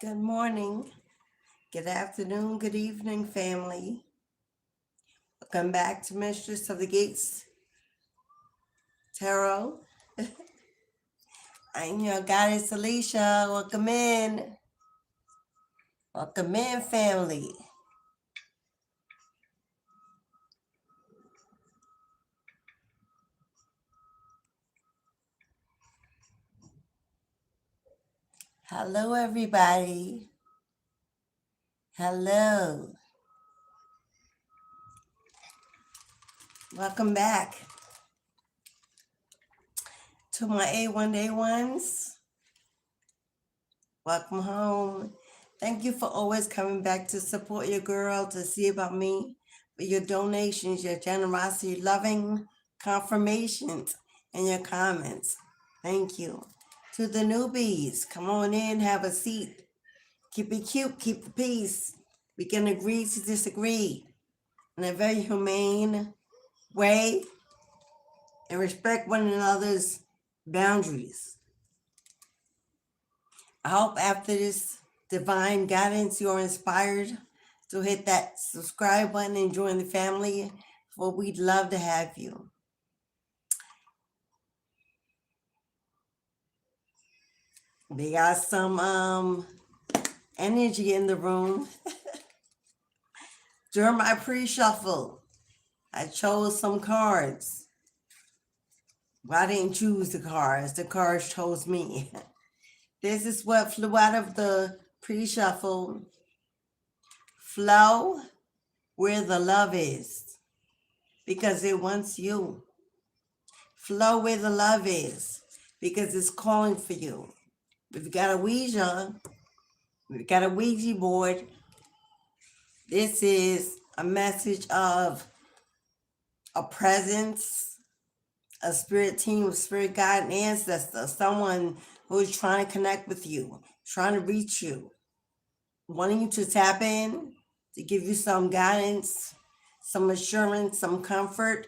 Good morning, good afternoon, good evening, family. Welcome back to Mistress of the Gates Tarot. I'm your goddess Alicia. Welcome in. Welcome in, family. Hello, everybody. Hello. Welcome back to my A1 Day ones. Welcome home. Thank you for always coming back to support your girl, to see about me, for your donations, your generosity, loving confirmations, and your comments. Thank you. To the newbies, come on in, have a seat. Keep it cute, keep the peace. We can agree to disagree in a very humane way and respect one another's boundaries. I hope after this divine guidance, you're inspired to hit that subscribe button and join the family, for we'd love to have you. We got some energy in the room. During my pre-shuffle, I chose some cards. Well, I didn't choose the cards chose me. This is what flew out of the pre-shuffle. Flow where the love is, because it wants you. Flow where the love is, because it's calling for you. We've got a Ouija board. This is a message of a presence, a spirit team, a spirit guide, and ancestor, someone who is trying to connect with you, trying to reach you, wanting you to tap in, to give you some guidance, some assurance, some comfort.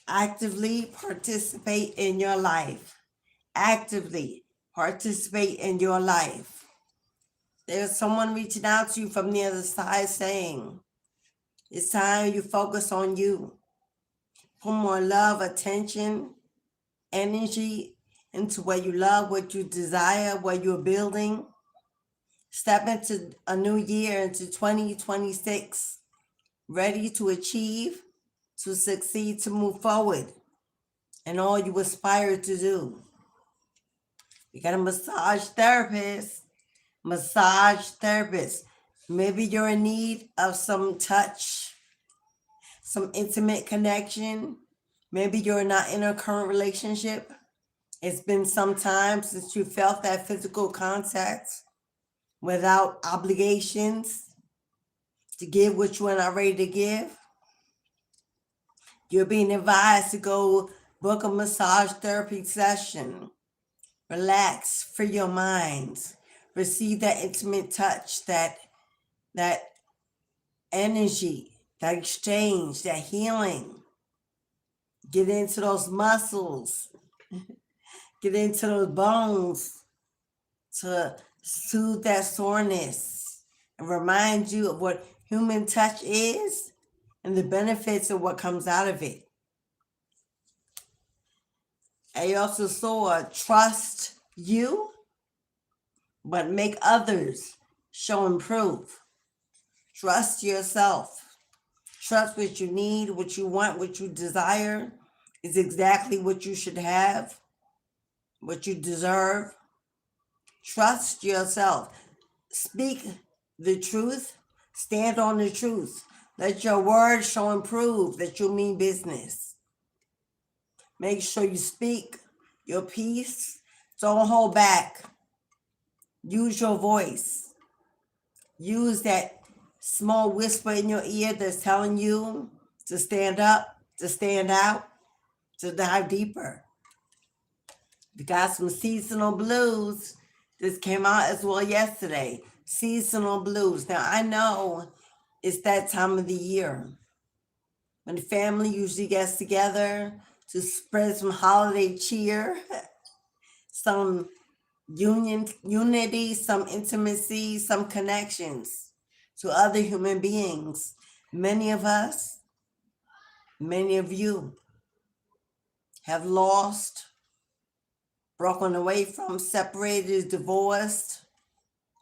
Actively participate in your life. Actively participate in your life. There's someone reaching out to you from the other side saying, it's time you focus on you. Put more love, attention, energy into what you love, what you desire, what you're building. Step into a new year, into 2026, ready to achieve, to succeed, to move forward, and all you aspire to do. You got a massage therapist. Maybe you're in need of some touch, some intimate connection. Maybe you're not in a current relationship. It's been some time since you felt that physical contact without obligations to give what you are not ready to give. You're being advised to go book a massage therapy session. Relax, free your mind, receive that intimate touch, that energy, that exchange, that healing. Get into those muscles, get into those bones to soothe that soreness and remind you of what human touch is and the benefits of what comes out of it. I also saw trust you, but make others show and prove. Trust yourself. Trust what you need, what you want, what you desire is exactly what you should have, what you deserve. Trust yourself. Speak the truth. Stand on the truth. Let your words show and prove that you mean business. Make sure you speak your piece. Don't hold back. Use your voice. Use that small whisper in your ear that's telling you to stand up, to stand out, to dive deeper. We got some seasonal blues. This came out as well yesterday. Seasonal blues. Now, I know it's that time of the year when the family usually gets together to spread some holiday cheer, some unity, some intimacy, some connections to other human beings. Many of us, many of you have lost, broken away from, separated, divorced,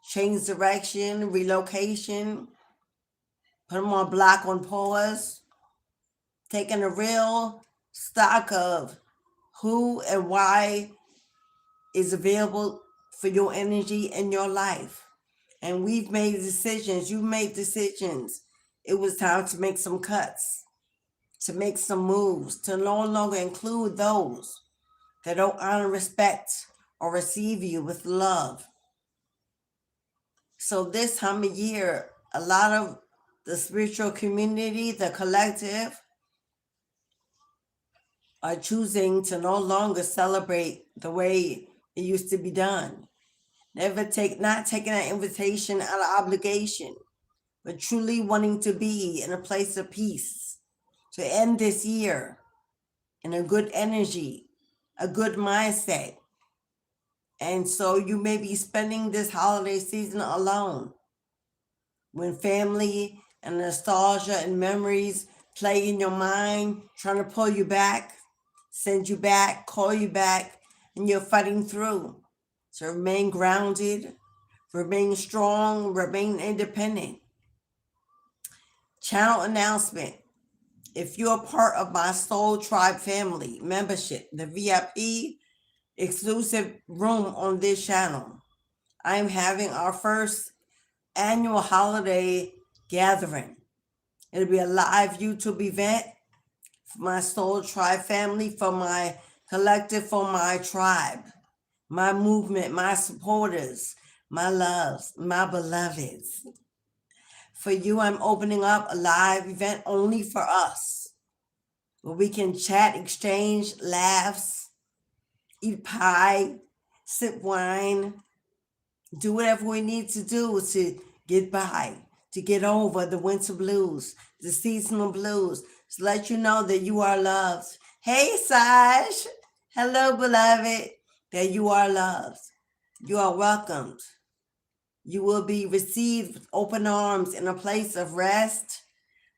changed direction, relocation, put them on block, on pause, taking a real stock of who and why is available for your energy in your life. And we've made decisions. You made decisions. It was time to make some cuts, to make some moves, to no longer include those that don't honor, respect, or receive you with love. So this time of year, a lot of the spiritual community, the collective, are choosing to no longer celebrate the way it used to be done. Not taking that invitation out of obligation, but truly wanting to be in a place of peace, to end this year in a good energy, a good mindset. And so you may be spending this holiday season alone, when family and nostalgia and memories play in your mind, trying to pull you back, send you back, call you back, and you're fighting through. So remain grounded, remain strong, remain independent. Channel announcement. If you're part of my Soul Tribe family membership, the VIP exclusive room on this channel, I am having our first annual holiday gathering. It'll be a live YouTube event for my Soul Tribe family, for my collective, for my tribe, my movement, my supporters, my loves, my beloveds. For you, I'm opening up a live event only for us, where we can chat, exchange, laughs, eat pie, sip wine, do whatever we need to do to get by, to get over the winter blues, the seasonal blues, to let you know that you are loved. Hey, Saj. Hello, beloved. That you are loved. You are welcomed. You will be received with open arms in a place of rest,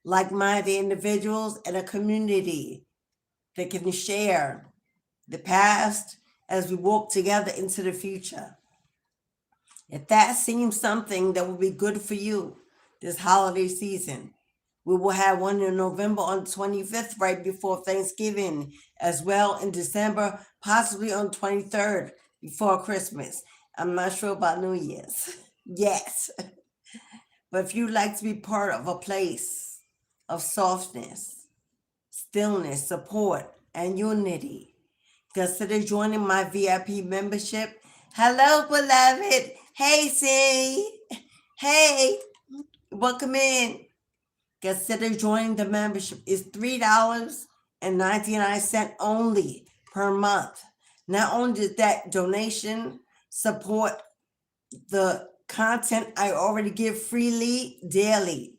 like-minded individuals, and a community that can share the past as we walk together into the future. If that seems something that will be good for you this holiday season, we will have one in November on the 25th, right before Thanksgiving, as well in December, possibly on the 23rd, before Christmas. I'm not sure about New Year's. Yes. But if you'd like to be part of a place of softness, stillness, support, and unity, consider joining my VIP membership. Hello, beloved. Hey, C. Hey, welcome in. Consider joining the membership. It's $3.99 only per month. Not only does that donation support the content I already give freely daily,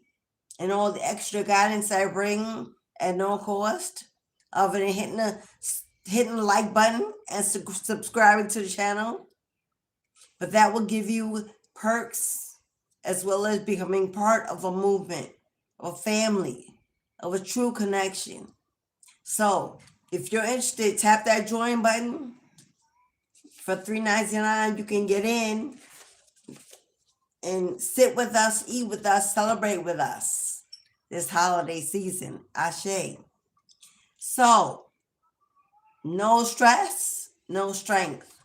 and all the extra guidance I bring at no cost, other than hitting the like button and subscribing to the channel, but that will give you perks as well as becoming part of a movement, of a family, of a true connection. So if you're interested, tap that join button. For $3.99, you can get in and sit with us, eat with us, celebrate with us this holiday season. Ashe. So, no stress, no strength,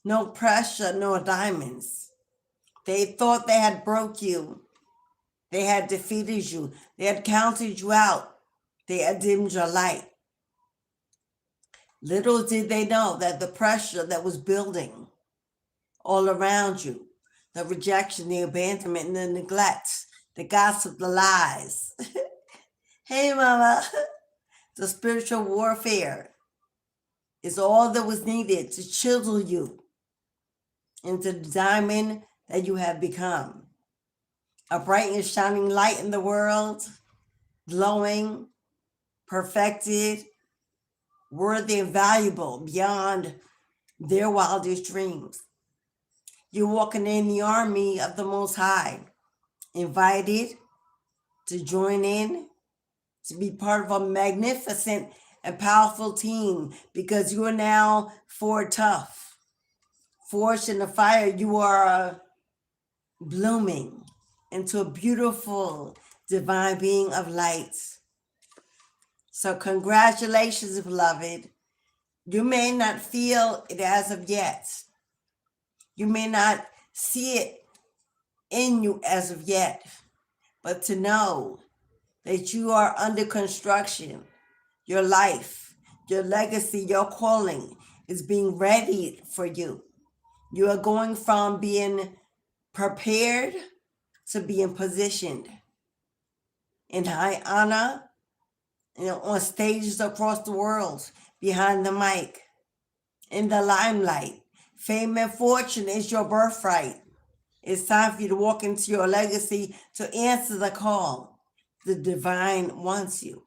no pressure, no diamonds. They thought they had broke you. They had defeated you. They had counted you out. They had dimmed your light. Little did they know that the pressure that was building all around you, the rejection, the abandonment, and the neglect, the gossip, the lies. Hey, mama. The spiritual warfare is all that was needed to chisel you into the diamond that you have become. A bright and shining light in the world, glowing, perfected, worthy and valuable beyond their wildest dreams. You're walking in the army of the Most High, invited to join in, to be part of a magnificent and powerful team, because you are now tough. Forged in the fire, you are blooming into a beautiful divine being of light. So congratulations, beloved. You may not feel it as of yet. You may not see it in you as of yet, but to know that you are under construction, your life, your legacy, your calling is being readied for you. You are going from being prepared to being positioned in high honor, on stages across the world, behind the mic, in the limelight. Fame and fortune is your birthright. It's time for you to walk into your legacy, to answer the call. The divine wants you,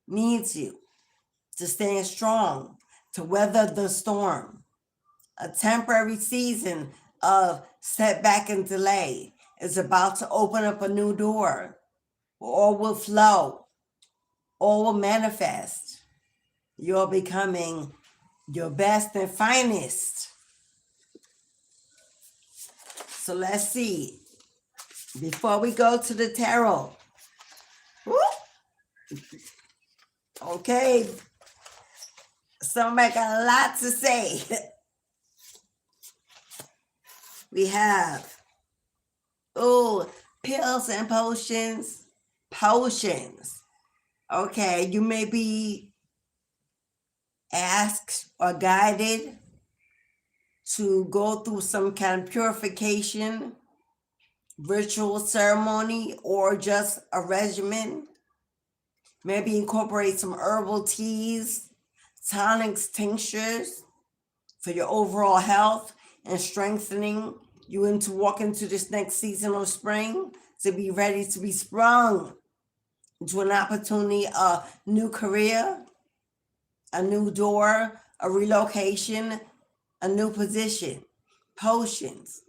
needs you to stand strong, to weather the storm. A temporary season of setback and delay is about to open up a new door where all will flow, all will manifest. You're becoming your best and finest. So let's see. Before we go to the tarot. Okay. Somebody got a lot to say. We have, pills and potions. Potions. Okay, you may be asked or guided to go through some kind of purification, ritual ceremony, or just a regimen. Maybe incorporate some herbal teas, tonics, tinctures for your overall health and strengthening you into walk into this next season of spring, to be ready to be sprung into an opportunity, a new career, a new door, a relocation, a new position. Potions,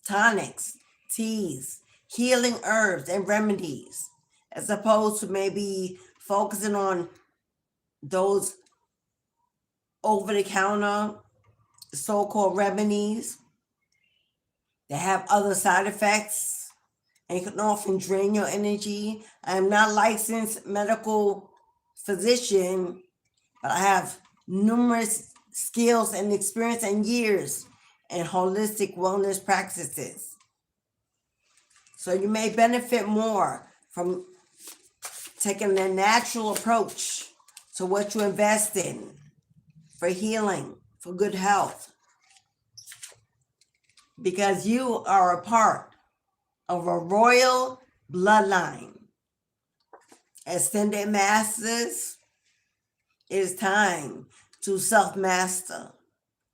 tonics, teas, healing herbs and remedies, as opposed to maybe focusing on those over-the-counter so-called remedies that have other side effects and can often drain your energy. I am not licensed medical physician, but I have numerous skills and experience and years in holistic wellness practices. So you may benefit more from taking a natural approach to what you invest in for healing, for good health, because you are a part of a royal bloodline. Ascended masters, it is time to self-master,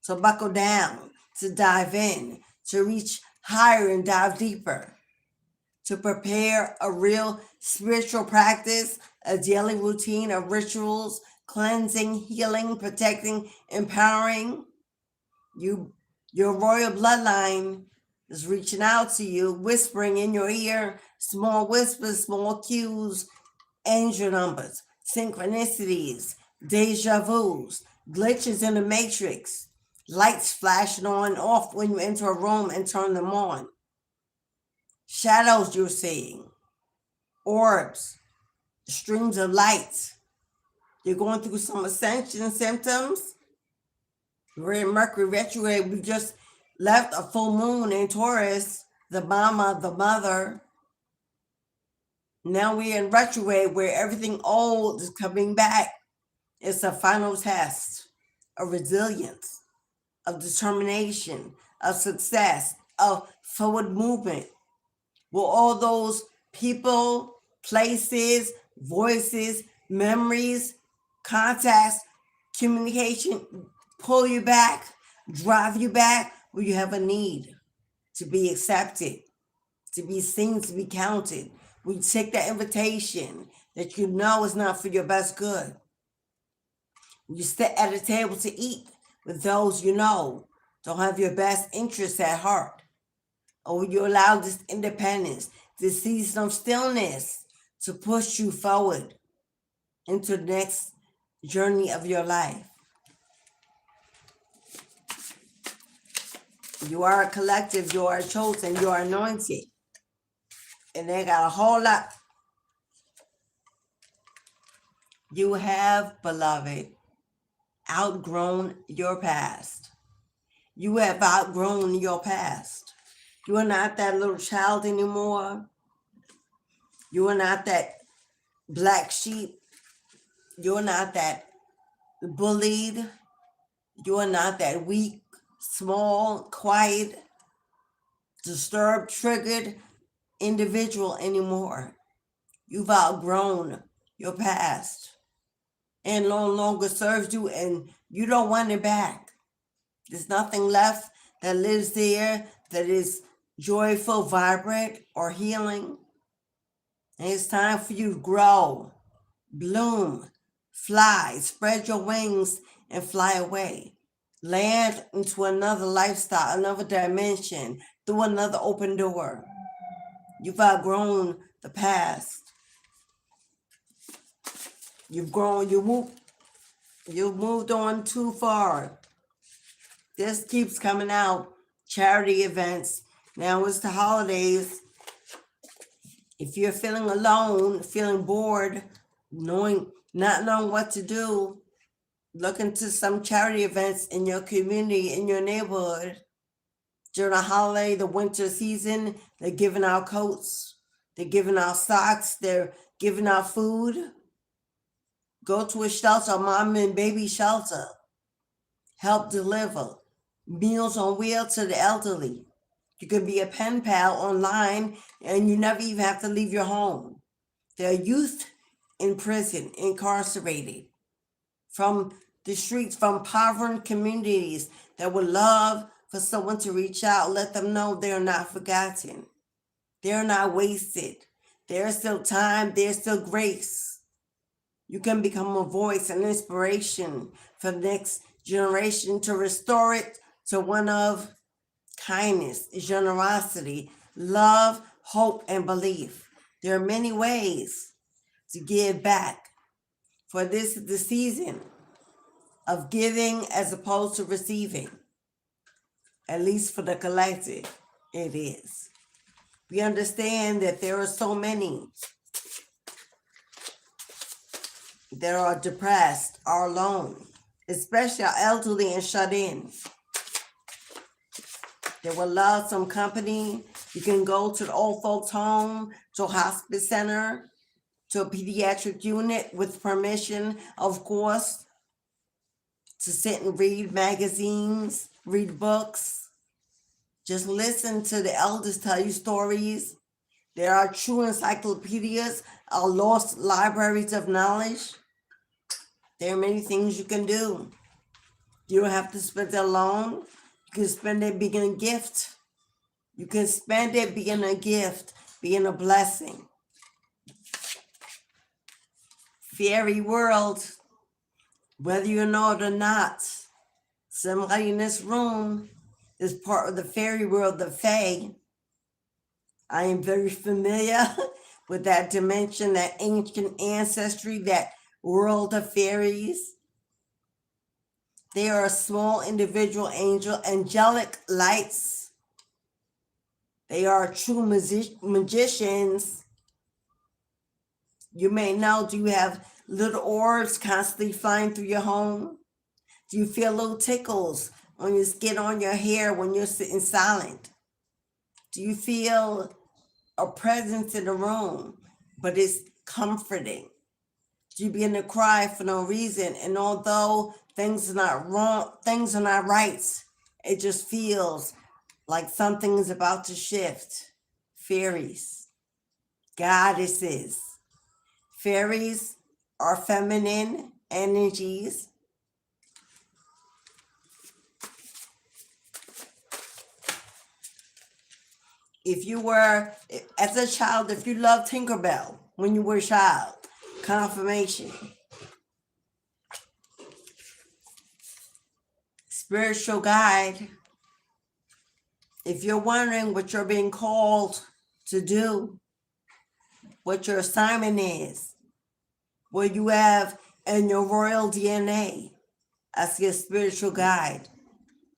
to buckle down, to dive in, to reach higher and dive deeper, to prepare a real spiritual practice, a daily routine of rituals, cleansing, healing, protecting, empowering. Your royal bloodline is reaching out to you, whispering in your ear, small whispers, small cues, angel numbers, synchronicities, deja vus, glitches in the matrix, lights flashing on and off when you enter a room and turn them on, shadows you're seeing, orbs, streams of light. You're going through some ascension symptoms. We're in Mercury retrograde. We just left a full moon in Taurus, the mama, the mother. Now we're in retrograde where everything old is coming back. It's a final test of resilience, of determination, of success, of forward movement. Will all those people, places, voices, memories, contacts, communication pull you back, drive you back? Will you have a need to be accepted, to be seen, to be counted? Will you take that invitation that you know is not for your best good? Will you sit at a table to eat with those you know don't have your best interests at heart? Or will you allow this independence, this season of stillness to push you forward into the next journey of your life? You are a collective, you are chosen, you are anointed. And they got a whole lot. You have, beloved, outgrown your past. You have outgrown your past. You are not that little child anymore. You are not that black sheep. You are not that bullied. You are not that weak, small, quiet, disturbed, triggered individual anymore. You've outgrown your past and no longer serves you, and you don't want it back. There's nothing left that lives there that is joyful, vibrant, or healing. And it's time for you to grow, bloom, fly, spread your wings, and fly away. Land into another lifestyle, another dimension, through another open door. You've outgrown the past. You've grown, you've moved on too far. This keeps coming out. Charity events. Now it's the holidays. If you're feeling alone, feeling bored, not knowing what to do, look into some charity events in your community, in your neighborhood. During the holiday, the winter season, they're giving out coats, they're giving out socks, they're giving out food. Go to a shelter, a mom and baby shelter. Help deliver meals on wheels to the elderly. You can be a pen pal online and you never even have to leave your home. There are youth in prison, incarcerated, from the streets, from impoverished communities that would love for someone to reach out, let them know they're not forgotten. They're not wasted. There's still time, there's still grace. You can become a voice and inspiration for the next generation to restore it to one of kindness, generosity, love, hope, and belief. There are many ways to give back. For this is the season of giving as opposed to receiving. At least for the collective, it is. We understand that there are so many that are depressed, are alone, especially our elderly and shut in. They will love some company. You can go to the old folks' home, to a hospice center, to a pediatric unit with permission, of course, to sit and read magazines, read books. Just listen to the elders tell you stories. There are true encyclopedias, are lost libraries of knowledge. There are many things you can do. You don't have to spend it alone. You can spend it being a gift. You can spend it being a gift, being a blessing. Fairy world, whether you know it or not, somebody in this room is part of the fairy world, the Fae. I am very familiar with that dimension, that ancient ancestry, that world of fairies. They are a small individual angelic lights. They are true magicians. You may know, do you have little orbs constantly flying through your home? Do you feel little tickles on your skin, on your hair when you're sitting silent? Do you feel a presence in the room, but it's comforting? Do you begin to cry for no reason? And although things are not wrong, things are not right, it just feels like something is about to shift. Fairies, goddesses. Fairies are feminine energies. If you were, as a child, if you loved Tinkerbell when you were a child, confirmation. Spiritual guide, If you're wondering what you're being called to do, what your assignment is, what you have in your royal DNA as your spiritual guide,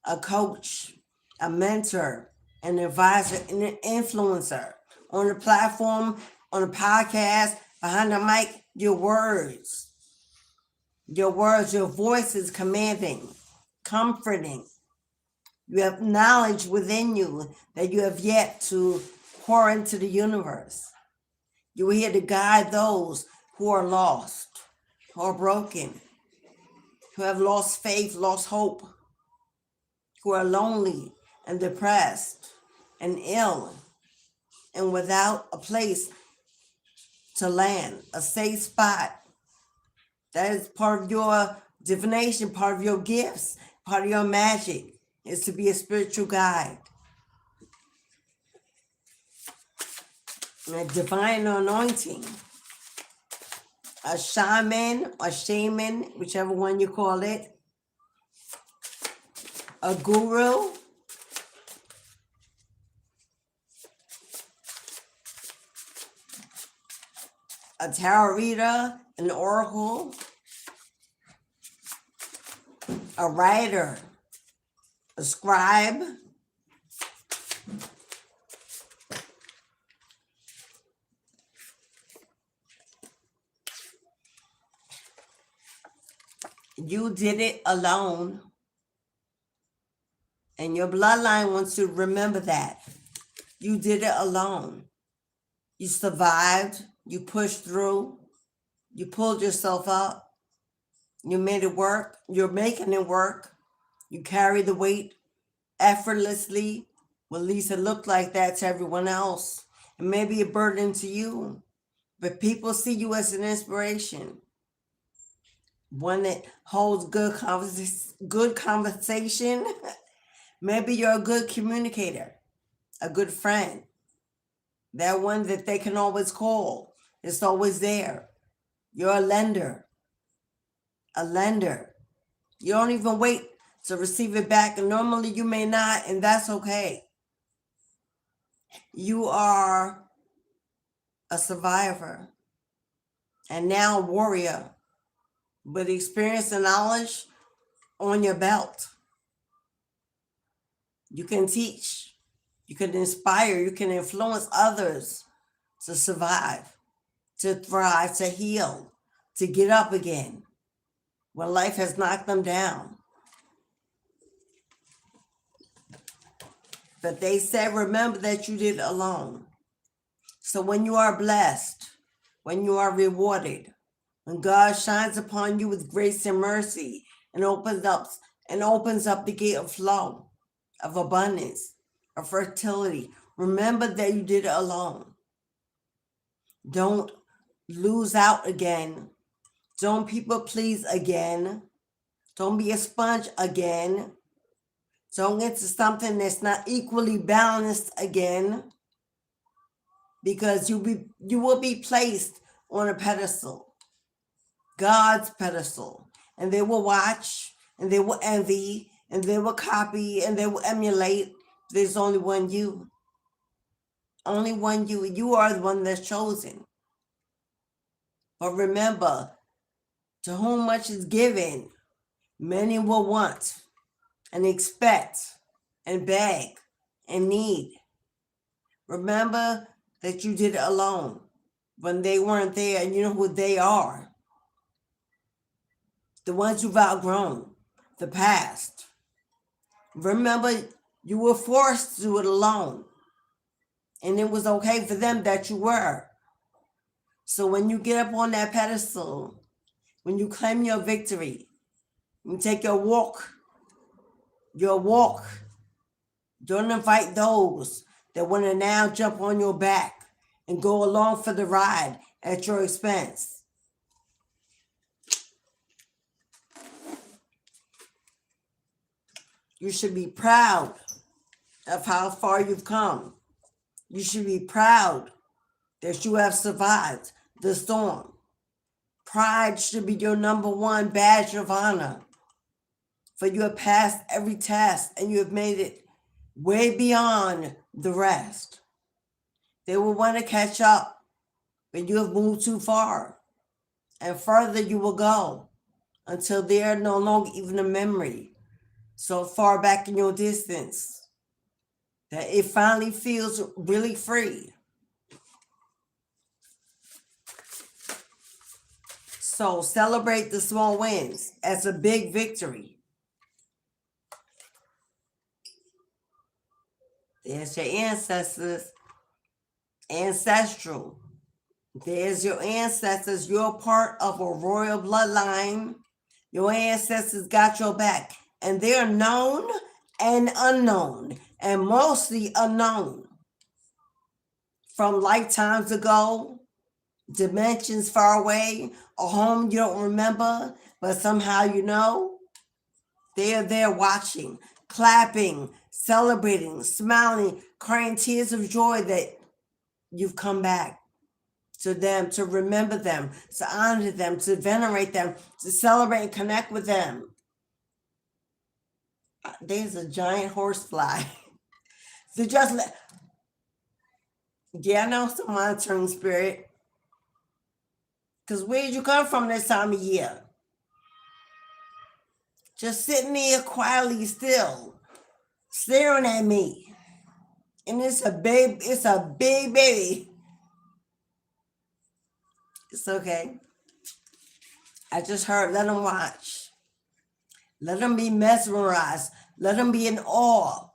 a coach, a mentor, an advisor, and an influencer on the platform, on the podcast, behind the mic, your words, your voice is commanding, comforting. You have knowledge within you that you have yet to pour into the universe. You are here to guide those who are lost, who are broken, who have lost faith, lost hope, who are lonely and depressed and ill and without a place to land, a safe spot. That is part of your divination, part of your gifts, part of your magic is to be a spiritual guide. A divine anointing, a shaman or shaman, whichever one you call it, a guru, a tarot reader, an oracle, a writer, a scribe, you did it alone. And your bloodline wants to remember that. You did it alone. You survived. You pushed through. You pulled yourself up. You made it work. You're making it work. You carry the weight effortlessly. Well, at least it looked like that to everyone else. It may be a burden to you, but people see you as an inspiration. One that holds good conversation. Maybe you're a good communicator, a good friend. That one that they can always call. It's always there. You're a lender. A lender. You don't even wait to receive it back. And normally you may not, and that's okay. You are a survivor and now a warrior with experience and knowledge on your belt. You can teach, you can inspire, you can influence others to survive, to thrive, to heal, to get up again when life has knocked them down. But they said, remember that you did it alone. So when you are blessed, when you are rewarded, when God shines upon you with grace and mercy and opens up the gate of flow, of abundance, of fertility, remember that you did it alone. Don't lose out again. Don't people please again. Don't be a sponge again. Don't get to something that's not equally balanced again, because you will be placed on a pedestal, God's pedestal, and they will watch and they will envy and they will copy and they will emulate. There's only one you. Only one you. You are the one that's chosen. But remember, to whom much is given, many will want and expect and beg and need. Remember that you did it alone when they weren't there, and you know who they are. The ones you've outgrown, the past. Remember, you were forced to do it alone, and it was okay for them that you were. So when you get up on that pedestal, when you claim your victory, you take your walk, don't invite those that want to now jump on your back and go along for the ride at your expense. You should be proud of how far you've come. You should be proud that you have survived the storm. Pride should be your number one badge of honor. For you have passed every test and you have made it way beyond the rest. They will want to catch up, but you have moved too far, and further you will go until they are no longer even a memory, so far back in your distance that it finally feels really free. So celebrate the small wins as a big victory. There's your ancestors, ancestral. There's your ancestors. You're part of a royal bloodline. Your ancestors got your back, and they're known and unknown, and mostly unknown. From lifetimes ago, dimensions far away, a home you don't remember, but somehow you know, they are there watching, clapping, celebrating, smiling, crying tears of joy that you've come back to them, to remember them, to honor them, to venerate them, to celebrate and connect with them. There's a giant horsefly. So just let, yeah, I know some monitoring spirit. Because where did you come from this time of year? Just sitting there quietly still, staring at me. And it's a big baby. It's okay. I just heard, let them watch. Let them be mesmerized. Let them be in awe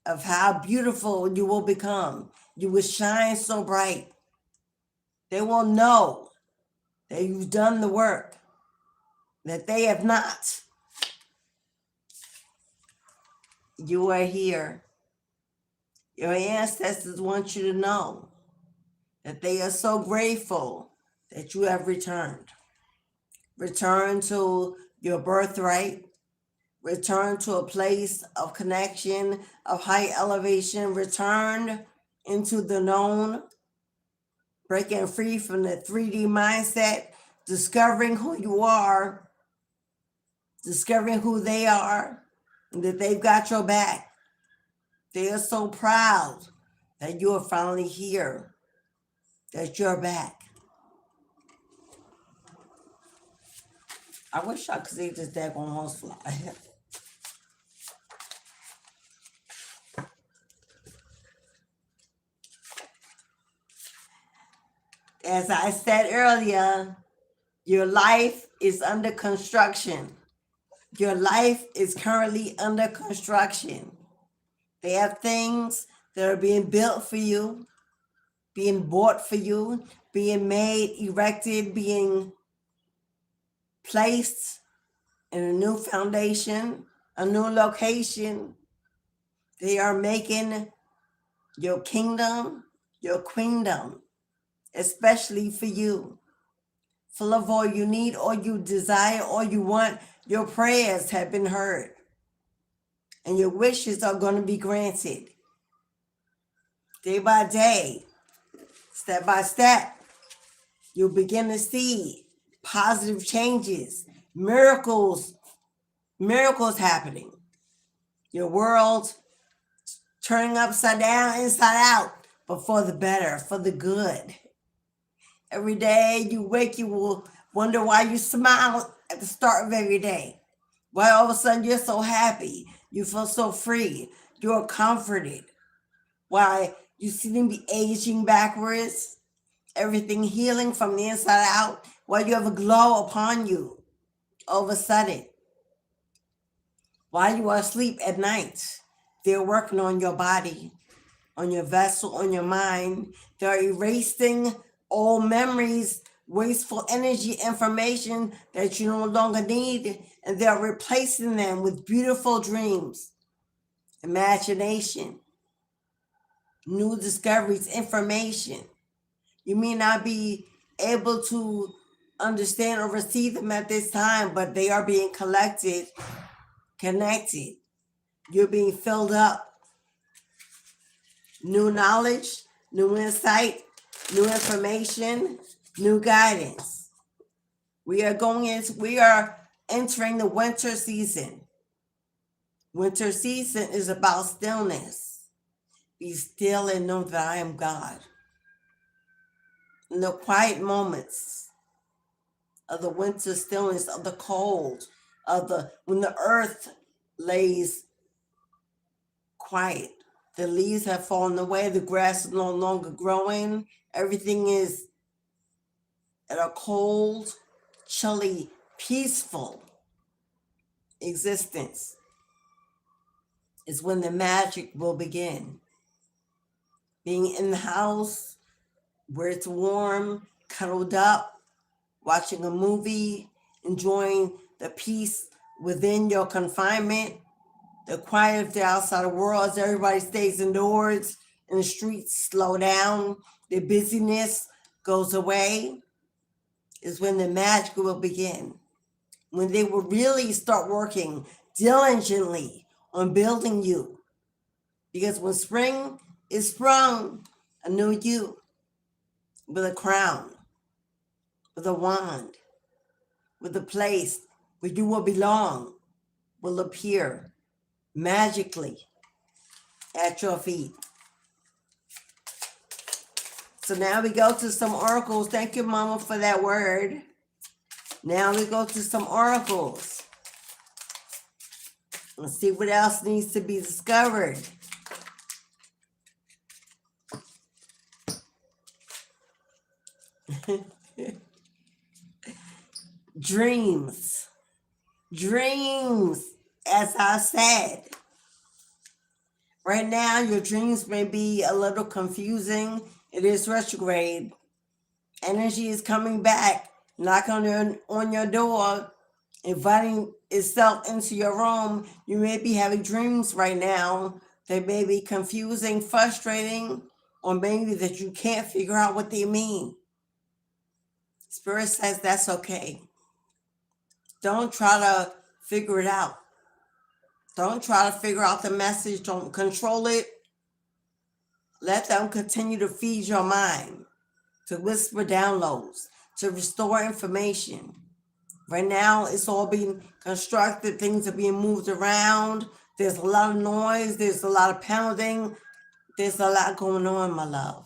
of how beautiful you will become. You will shine so bright. They will know that you've done the work, that they have not. You are here. Your ancestors want you to know that they are so grateful that you have returned. Return to your birthright. Return to a place of connection, of high elevation. Return into the known. Breaking free from the 3D mindset. Discovering who you are. Discovering who they are. And that they've got your back. They are so proud that you are finally here. That you're back. I wish I could see this daggone horsefly. As I said earlier, your life is under construction. Your life is currently under construction. They have things that are being built for you, being bought for you, being made, erected, being placed in a new foundation, a new location. They are making your kingdom, your queendom, especially for you. Full of all you need, all you desire, all you want. Your prayers have been heard. And your wishes are going to be granted. Day by day, step by step, you'll begin to see positive changes, miracles happening. Your world turning upside down, inside out, but for the better, for the good. Every day you wake, you will wonder why you smile at the start of every day. Why all of a sudden you're so happy. You feel so free. You're comforted. Why you seem to be aging backwards. Everything healing from the inside out. Why you have a glow upon you all of a sudden. While you are asleep at night, they're working on your body, on your vessel, on your mind. They're erasing old memories, wasteful energy, information that you no longer need, and they're replacing them with beautiful dreams, imagination, new discoveries, information. You may not be able to understand or receive them at this time, but they are being collected, connected. You're being filled up. New knowledge, new insight, new information, new guidance. We are entering the winter season. Winter season is about stillness. Be still and know that I am God. In the quiet moments of the winter stillness, of the cold, when the earth lays quiet, the leaves have fallen away, the grass is no longer growing, everything is at a cold, chilly, peaceful existence, is when the magic will begin. Being in the house where it's warm, cuddled up, watching a movie, enjoying the peace within your confinement, the quiet of the outside world as everybody stays indoors and the streets slow down, the busyness goes away, is when the magic will begin. When they will really start working diligently on building you. Because when spring is sprung, a new you with a crown, with a wand, with a place where you will belong, will appear magically at your feet. So now we go to some oracles. Thank you, Mama, for that word. Now we go to some oracles. Let's see what else needs to be discovered. Dreams. Dreams, as I said. Right now, your dreams may be a little confusing. It is retrograde. Energy is coming back, knocking on your door, inviting itself into your room. You may be having dreams right now. They may be confusing, frustrating, or maybe that you can't figure out what they mean. Spirit says that's okay. Don't try to figure it out. Don't try to figure out the message. Don't control it. Let them continue to feed your mind, to whisper downloads, to restore information. Right now, it's all being constructed. Things are being moved around. There's a lot of noise. There's a lot of pounding. There's a lot going on, my love.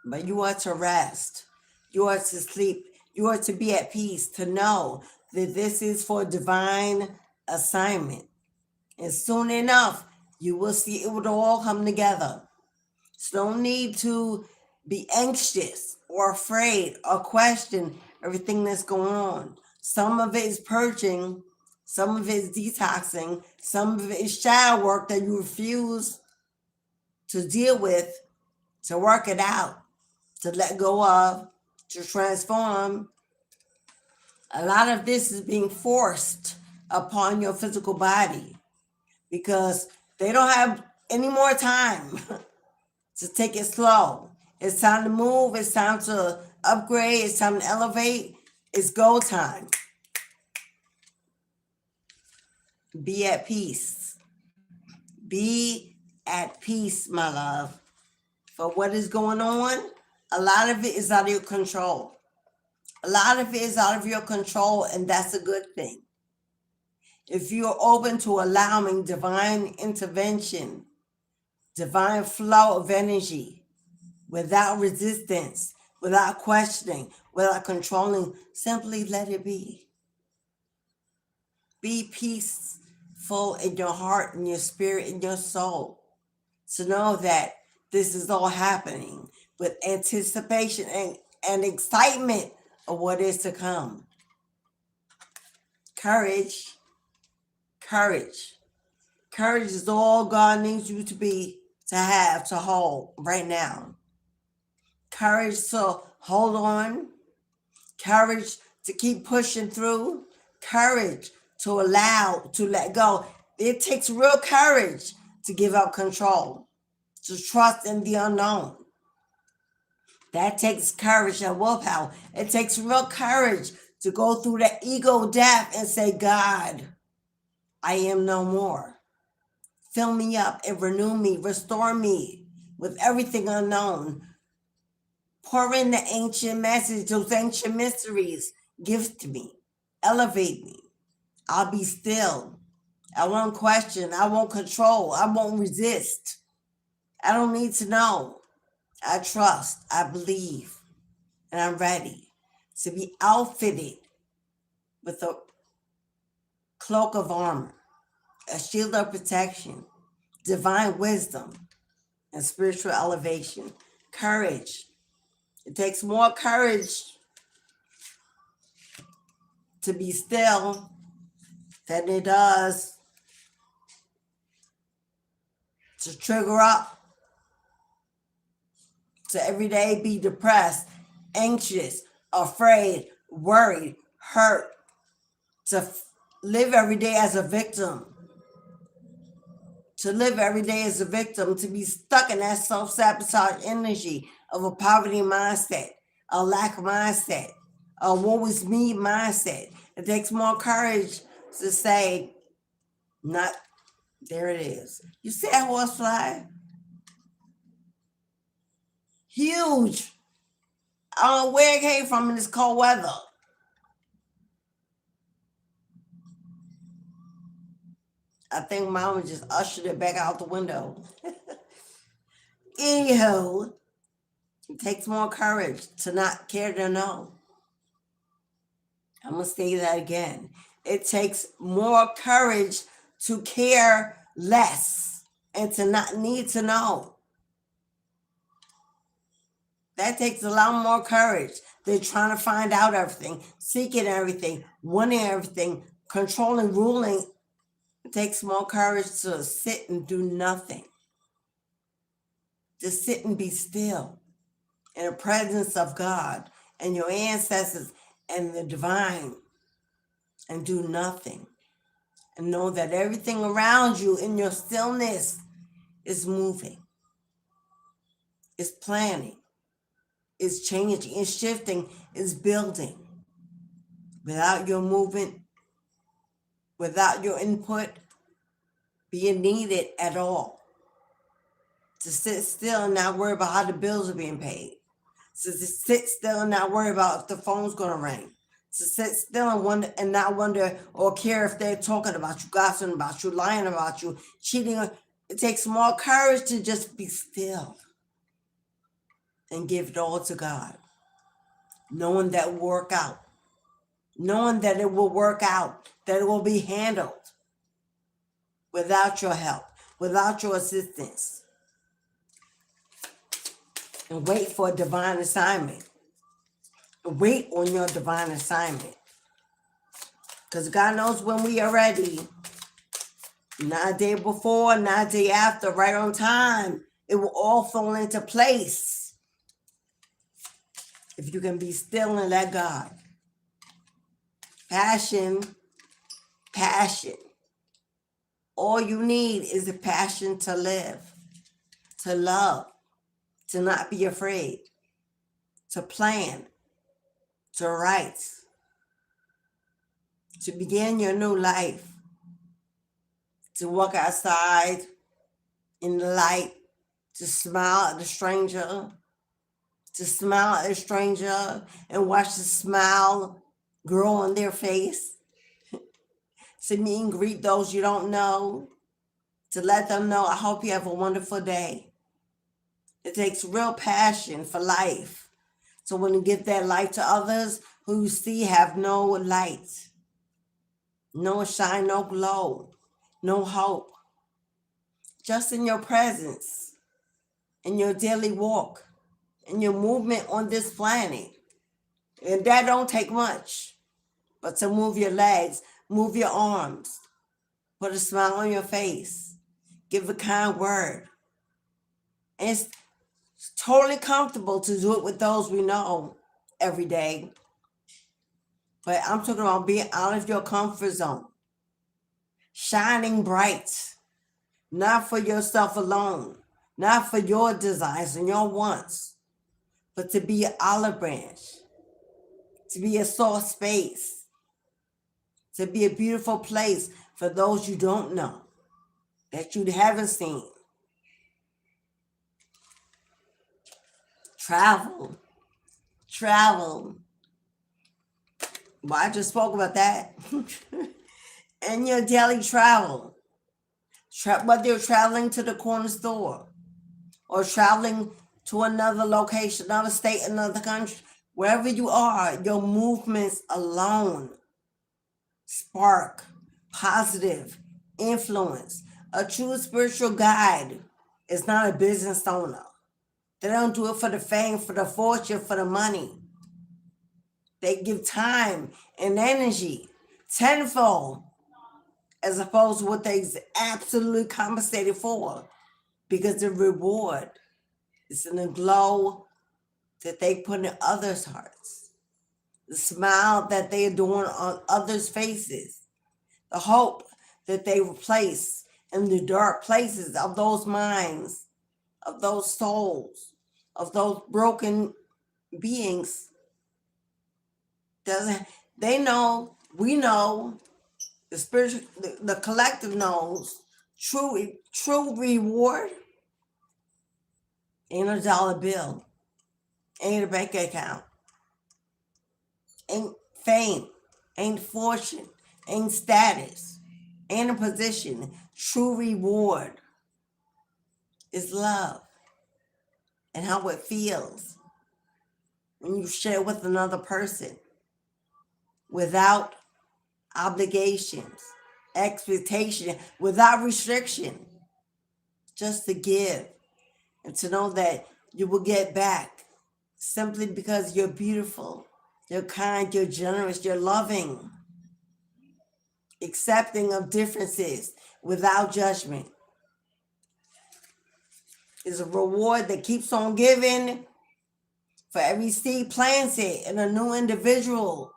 But you are to rest. You are to sleep. You are to be at peace, to know that this is for divine assignment. And soon enough, you will see it will all come together. So don't need to be anxious or afraid or question everything that's going on. Some of it is purging, some of it is detoxing, some of it is shadow work that you refuse to deal with, to work it out, to let go of, to transform. A lot of this is being forced upon your physical body because they don't have any more time to take it slow. It's time to move. It's time to upgrade. It's time to elevate. It's go time. Be at peace. Be at peace, my love. For what is going on, a lot of it is out of your control. A lot of it is out of your control, and that's a good thing. If you're open to allowing divine intervention, divine flow of energy, without resistance, without questioning, without controlling, simply let it be. Be peaceful in your heart, in your spirit, in your soul. To know that this is all happening with anticipation and excitement of what is to come. Courage. Courage. Courage is all God needs you to have, to hold right now. Courage to hold on. Courage to keep pushing through. Courage to allow, to let go. It takes real courage to give up control, to trust in the unknown. That takes courage and willpower. It takes real courage to go through that ego death and say, God, I am no more. Fill me up and renew me, restore me with everything unknown. Pour in the ancient message, those ancient mysteries, gifts to me, elevate me. I'll be still I won't question. I won't control. I won't resist. I don't need to know. I trust. I believe. And I'm ready to be outfitted with a cloak of armor, a shield of protection, divine wisdom, and spiritual elevation. Courage. It takes more courage to be still than it does to trigger up, to every day be depressed, anxious, afraid, worried, hurt, to live every day as a victim. To live every day as a victim, to be stuck in that self-sabotage energy of a poverty mindset, a lack mindset, a woe is me mindset. It takes more courage to say, not, there it is. You see that horse fly? Huge. I don't know where it came from in this cold weather. I think Mama just ushered it back out the window. Anywho, it takes more courage to not care to know. I'm going to say that again. It takes more courage to care less and to not need to know. That takes a lot more courage than trying to find out everything, seeking everything, wanting everything, controlling, ruling. It takes more courage to sit and do nothing. To sit and be still in the presence of God and your ancestors and the divine and do nothing. And know that everything around you in your stillness is moving, is planning, is changing, is shifting, is building. Without your movement, without your input being needed at all. To sit still and not worry about how the bills are being paid. To sit still and not worry about if the phone's going to ring. To sit still and wonder and not wonder or care if they're talking about you, gossiping about you, lying about you, cheating. It takes more courage to just be still and give it all to God, knowing that it will work out, knowing that it will work out, that it will be handled without your help, without your assistance. And wait for a divine assignment. Wait on your divine assignment. Because God knows when we are ready. Not a day before, not a day after, right on time. It will all fall into place. If you can be still and let God. Passion. All you need is a passion to live, to love, to not be afraid, to plan, to write, to begin your new life, to walk outside in the light, to smile at the stranger, and watch the smile grow on their face, to meet and greet those you don't know, to let them know, I hope you have a wonderful day. It takes real passion for life. So when you give that light to others who you see have no light, no shine, no glow, no hope, just in your presence, in your daily walk, in your movement on this planet. And that don't take much, but to move your legs, move your arms, put a smile on your face, give a kind word. And it's totally comfortable to do it with those we know every day. But I'm talking about being out of your comfort zone, shining bright, not for yourself alone, not for your desires and your wants, but to be an olive branch, to be a soft space, to be a beautiful place for those you don't know, that you haven't seen. Travel. Well, I just spoke about that. in your daily travel, whether you're traveling to the corner store or traveling to another location, another state, another country, wherever you are, your movements alone spark positive influence. A true spiritual guide is not a business owner. They don't do it for the fame, for the fortune, for the money. They give time and energy tenfold as opposed to what they absolutely compensated for, because the reward is in the glow that they put in others' hearts, the smile that they adorn on others' faces, the hope that they replace in the dark places of those minds, of those souls, of those broken beings. They know, we know, the spiritual, the collective knows, true reward ain't a dollar bill, ain't a bank account, ain't fame, ain't fortune, ain't status, ain't a position. True reward is love and how it feels when you share with another person without obligations, expectation, without restriction, just to give and to know that you will get back simply because you're beautiful, you're kind, you're generous, you're loving, accepting of differences without judgment. Is a reward that keeps on giving. For every seed planted in a new individual,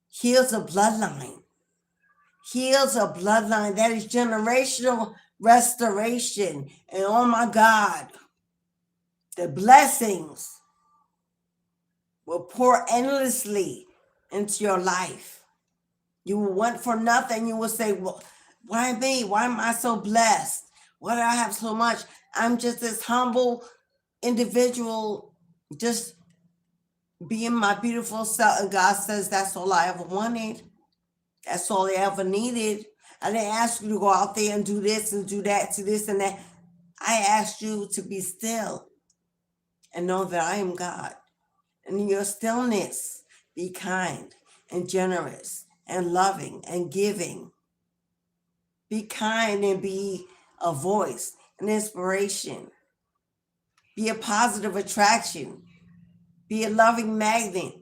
heals a bloodline. Heals a bloodline. That is generational restoration. And oh my God, the blessings will pour endlessly into your life. You will want for nothing. You will say, well, why me? Why am I so blessed? Why do I have so much? I'm just this humble individual, just being my beautiful self. And God says, that's all I ever wanted. That's all I ever needed. I didn't ask you to go out there and do this and do that, to this and that. I asked you to be still and know that I am God. And in your stillness, be kind and generous and loving and giving. Be kind and be a voice, an inspiration. Be a positive attraction. Be a loving magnet.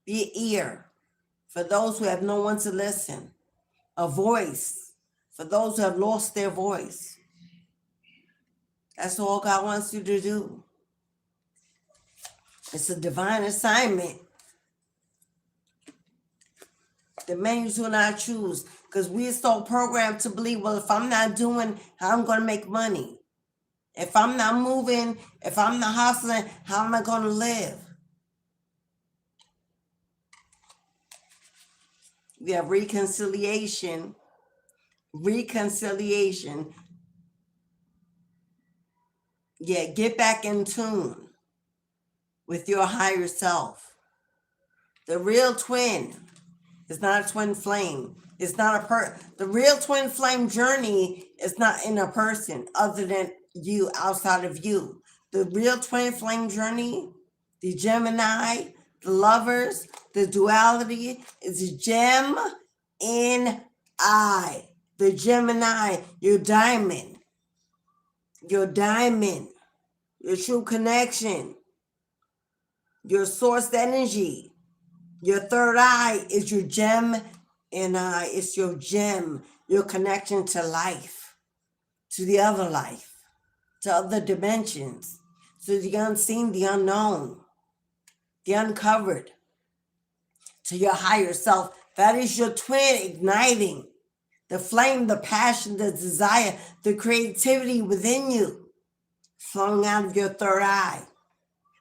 Be an ear for those who have no one to listen. A voice for those who have lost their voice. That's all God wants you to do. It's a divine assignment that many do not choose, because we are so programmed to believe, well, if I'm not doing, how I'm going to make money? If I'm not moving, if I'm not hustling, how am I going to live? We have reconciliation. Yeah, get back in tune with your higher self. The real twin is not a twin flame. It's not the real twin flame journey is not in a person other than you, outside of you. The real twin flame journey, the Gemini, the lovers, the duality is a gem in I. The Gemini, your diamond, your true connection, your source energy. Your third eye is your gem and it's your gem, your connection to life, to the other life, to other dimensions, to the unseen, the unknown, the uncovered, to your higher self. That is your twin igniting the flame, the passion, the desire, the creativity within you, flowing out of your third eye.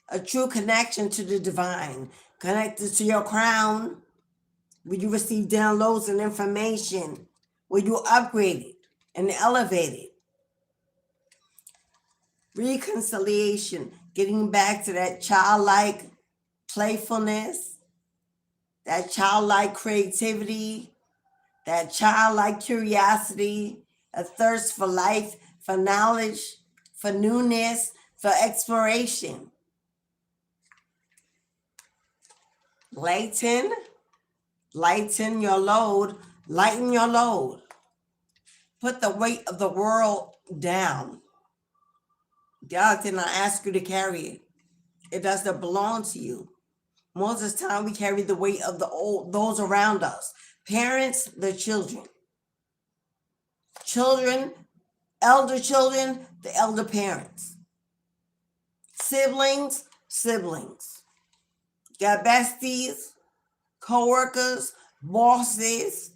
A true connection to the divine, connected to your crown, where you receive downloads and information, where you upgraded and elevated. Reconciliation, getting back to that childlike playfulness, that childlike creativity, that childlike curiosity, a thirst for life, for knowledge, for newness, for exploration. Lighten your load, lighten your load. Put the weight of the world down. God did not ask you to carry it. It doesn't belong to you. Most of the time we carry the weight of those around us. Parents, the children. Children, the elder parents. Siblings. Got besties, co-workers, bosses,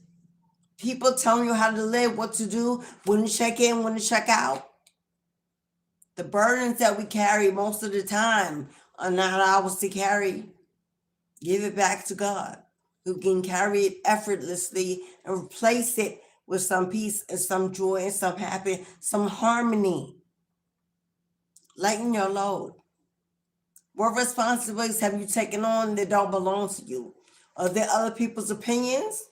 people telling you how to live, what to do, when to check in, when to check out. The burdens that we carry most of the time are not ours to carry. Give it back to God, who can carry it effortlessly and replace it with some peace and some joy and some happiness, some harmony. Lighten your load. What responsibilities have you taken on that don't belong to you? Are there other people's opinions?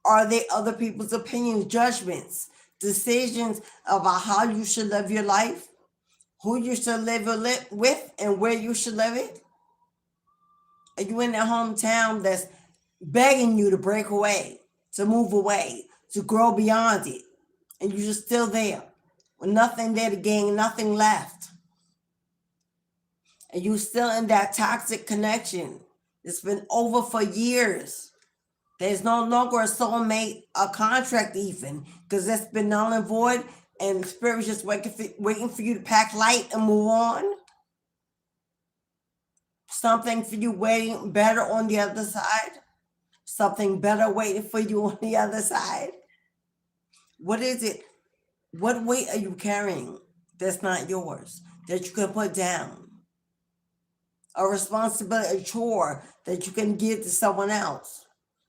Are there other people's opinions, judgments, decisions about how you should live your life, who you should live with, and where you should live it? Are you in that hometown that's begging you to break away, to move away, to grow beyond it, and you're just still there with nothing there to gain, nothing left? And you're still in that toxic connection. It's been over for years. There's no longer a soulmate, a contract even, because that's been null and void, and the spirit's just waiting for you to pack light and move on. Something for you waiting better on the other side. Something better waiting for you on the other side. What is it? What weight are you carrying that's not yours, that you can put down? A responsibility, a chore that you can give to someone else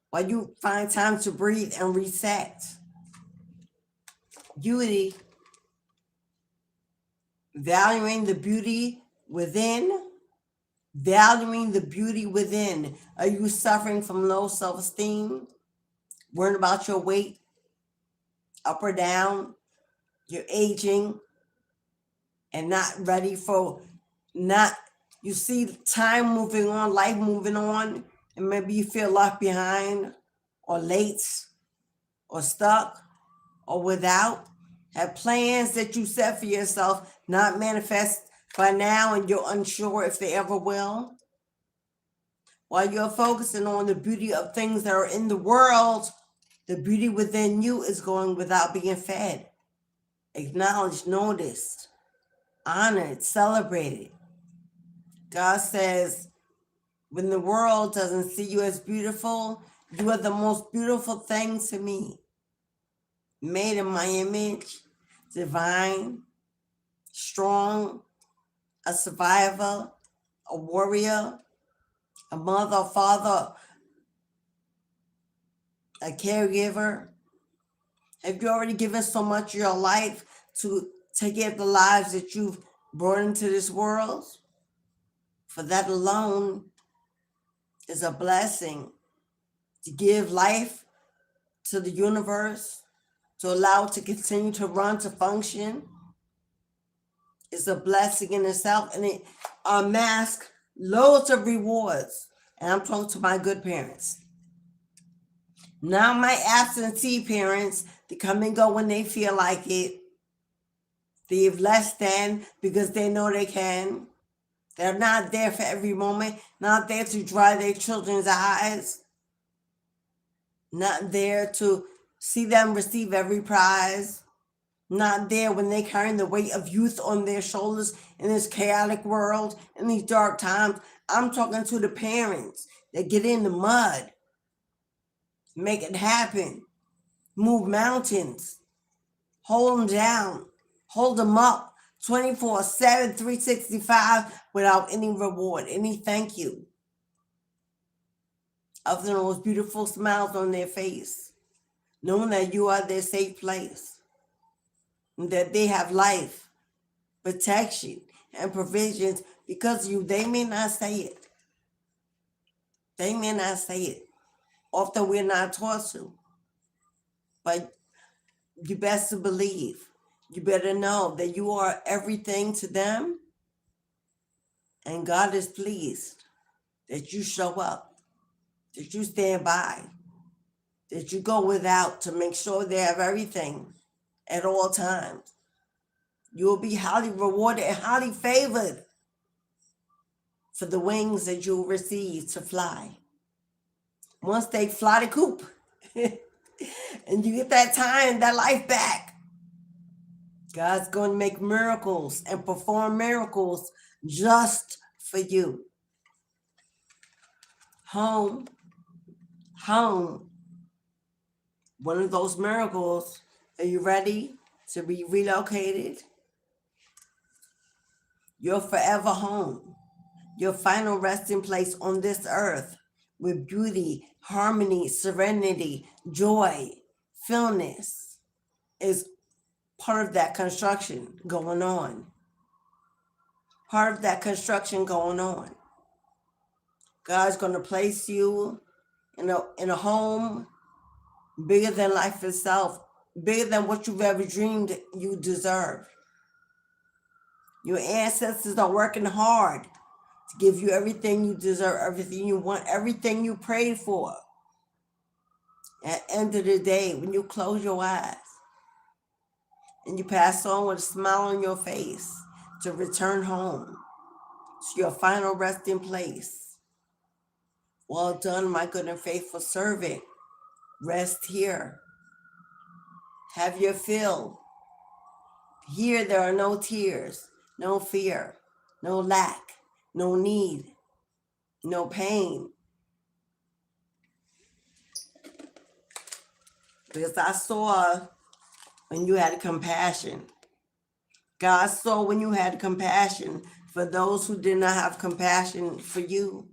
while you find time to breathe and reset. Beauty. Valuing the beauty within. Valuing the beauty within. Are you suffering from low self-esteem? Worrying about your weight, up or down? You're aging and not ready for you see time moving on, life moving on, and maybe you feel left behind or late or stuck or without. Have plans that you set for yourself not manifest by now, and you're unsure if they ever will. While you're focusing on the beauty of things that are in the world, the beauty within you is going without being fed. Acknowledged, noticed, honored, celebrated. God says, when the world doesn't see you as beautiful, you are the most beautiful thing to me. Made in my image, divine, strong, a survivor, a warrior, a mother, a father, a caregiver. Have you already given so much of your life to take care of the lives that you've brought into this world? For that alone is a blessing. To give life to the universe, to allow it to continue to run, to function, is a blessing in itself, and it unmasks loads of rewards. And I'm talking to my good parents. Now my absentee parents, they come and go when they feel like it. They have less than because they know they can. They're not there for every moment, not there to dry their children's eyes, not there to see them receive every prize, not there when they're carrying the weight of youth on their shoulders in this chaotic world, in these dark times. I'm talking to the parents that get in the mud, make it happen, move mountains, hold them down, hold them up 24/7, 365 without any reward, any thank you, other than those beautiful smiles on their face, knowing that you are their safe place, and that they have life, protection, and provisions because of you. They may not say it. They may not say it. Often we're not taught to. But you best to believe. You better know that you are everything to them. And God is pleased that you show up, that you stand by, that you go without to make sure they have everything at all times. You will be highly rewarded and highly favored for the wings that you'll receive to fly. Once they fly the coop and you get that time, that life back, God's going to make miracles and perform miracles just for you. Home, one of those miracles. Are you ready to be relocated? Your forever home, your final resting place on this earth with beauty, harmony, serenity, joy, fullness is part of that construction going on. Part of that construction going on. God's going to place you in a home bigger than life itself, bigger than what you've ever dreamed you deserve. Your ancestors are working hard to give you everything you deserve, everything you want, everything you prayed for. At the end of the day, when you close your eyes and you pass on with a smile on your face to return home to your final resting place. Well done, my good and faithful servant. Rest here. Have your fill. Here there are no tears, no fear, no lack, no need, no pain. Because I saw when you had compassion. God saw when you had compassion for those who did not have compassion for you.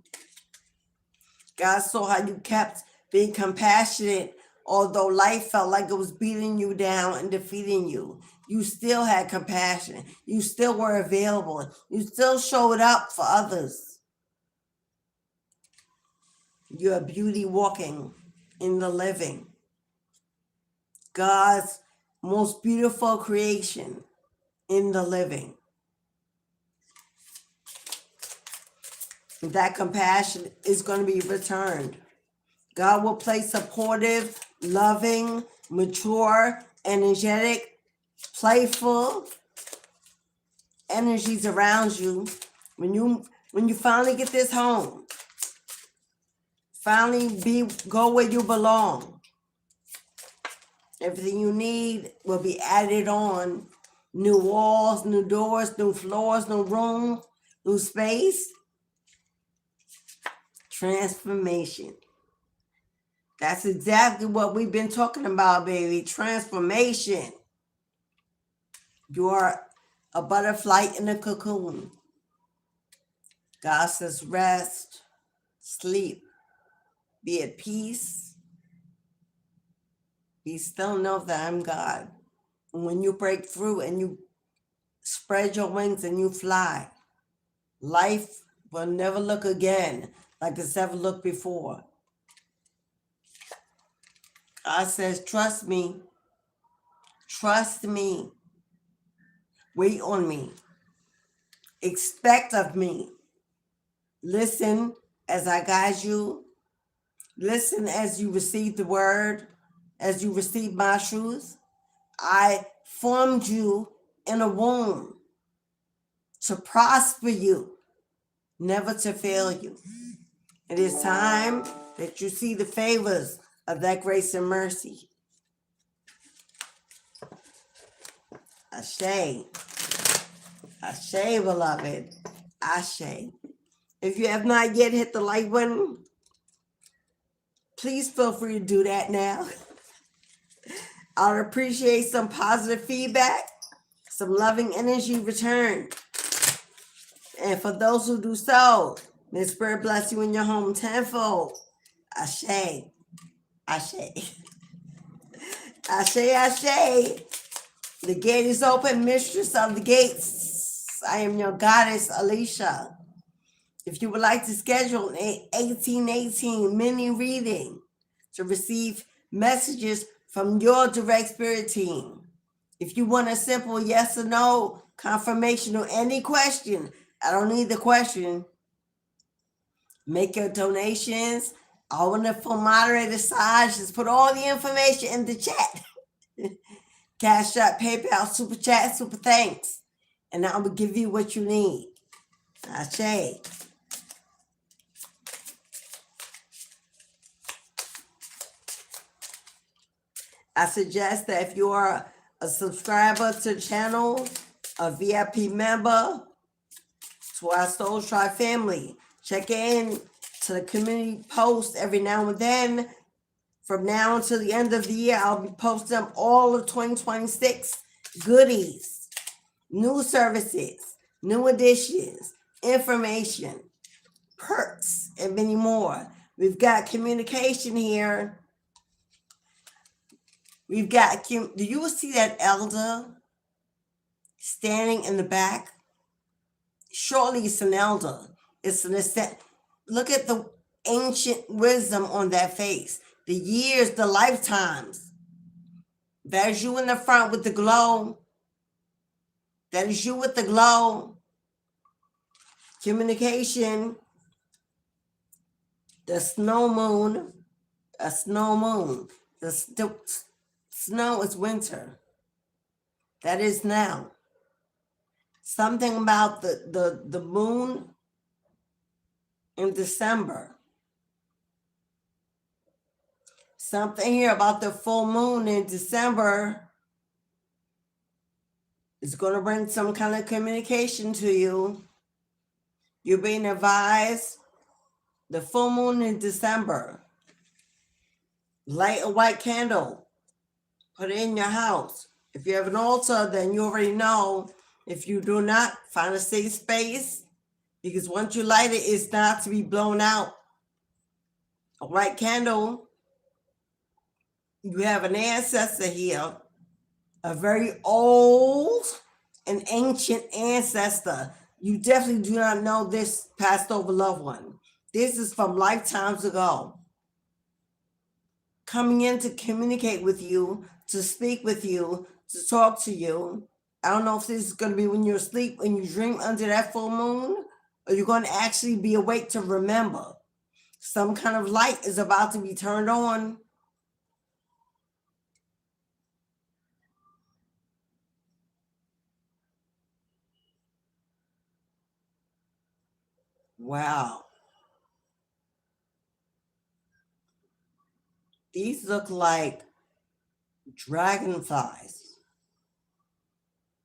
God saw how you kept being compassionate, although life felt like it was beating you down and defeating you. You still had compassion. You still were available. You still showed up for others. You're a beauty walking in the living. God's most beautiful creation in the living. That compassion is going to be returned. God will place supportive, loving, mature, energetic, playful energies around you when you finally get this home. Finally go where you belong. Everything you need will be added on. New walls, new doors, new floors, new room, new space. Transformation. That's exactly what we've been talking about, baby. Transformation. You are a butterfly in a cocoon. God says rest, sleep, be at peace. Be still, know that I'm God. And when you break through and you spread your wings and you fly, life will never look again like it's ever looked before. God says, trust me. Trust me. Wait on me. Expect of me. Listen as I guide you. Listen as you receive the word, as you receive my truth. I formed you in a womb to prosper you, never to fail you. It is time that you see the favors of that grace and mercy. Ashe. Ashe, beloved. Ashe. If you have not yet hit the like button, please feel free to do that now. I would appreciate some positive feedback, some loving energy returned. And for those who do so, may the Spirit bless you in your home tenfold. Ashe. Ashe. Ashe, ashe. The gate is open, mistress of the gates. I am your goddess, Alicia. If you would like to schedule an 1818 mini reading to receive messages from your direct spirit team. If you want a simple yes or no confirmation or any question, I don't need the question. Make your donations. All on the full moderator side, just put all the information in the chat. Cashapp, PayPal, Super Chat, Super Thanks. And I will give you what you need. Ashe. I suggest that if you are a subscriber to the channel, a VIP member, to our Soul Tribe family, check in to the community post every now and then. From now until the end of the year, I'll be posting up all of 2026 goodies, new services, new additions, information, perks, and many more. We've got communication here. We've got, do you see that elder standing in the back? Surely it's an elder. It's an ascent. Look at the ancient wisdom on that face. The years, the lifetimes. That is you in the front with the glow. That is you with the glow. Communication. The snow moon. A snow moon. The snow is winter. That is now. Something about the moon in December. Something here about the full moon in December is going to bring some kind of communication to you. You're being advised. The full moon in December. Light a white candle. Put it in your house. If you have an altar, then you already know. If you do not, find a safe space. Because once you light it, it's not to be blown out. A white candle. You have an ancestor here. A very old and ancient ancestor. You definitely do not know this passed over loved one. This is from lifetimes ago. Coming in to communicate with you, to speak with you, to talk to you. I don't know if this is going to be when you're asleep, when you dream under that full moon, or you're going to actually be awake to remember. Some kind of light is about to be turned on. Wow. These look like dragonflies.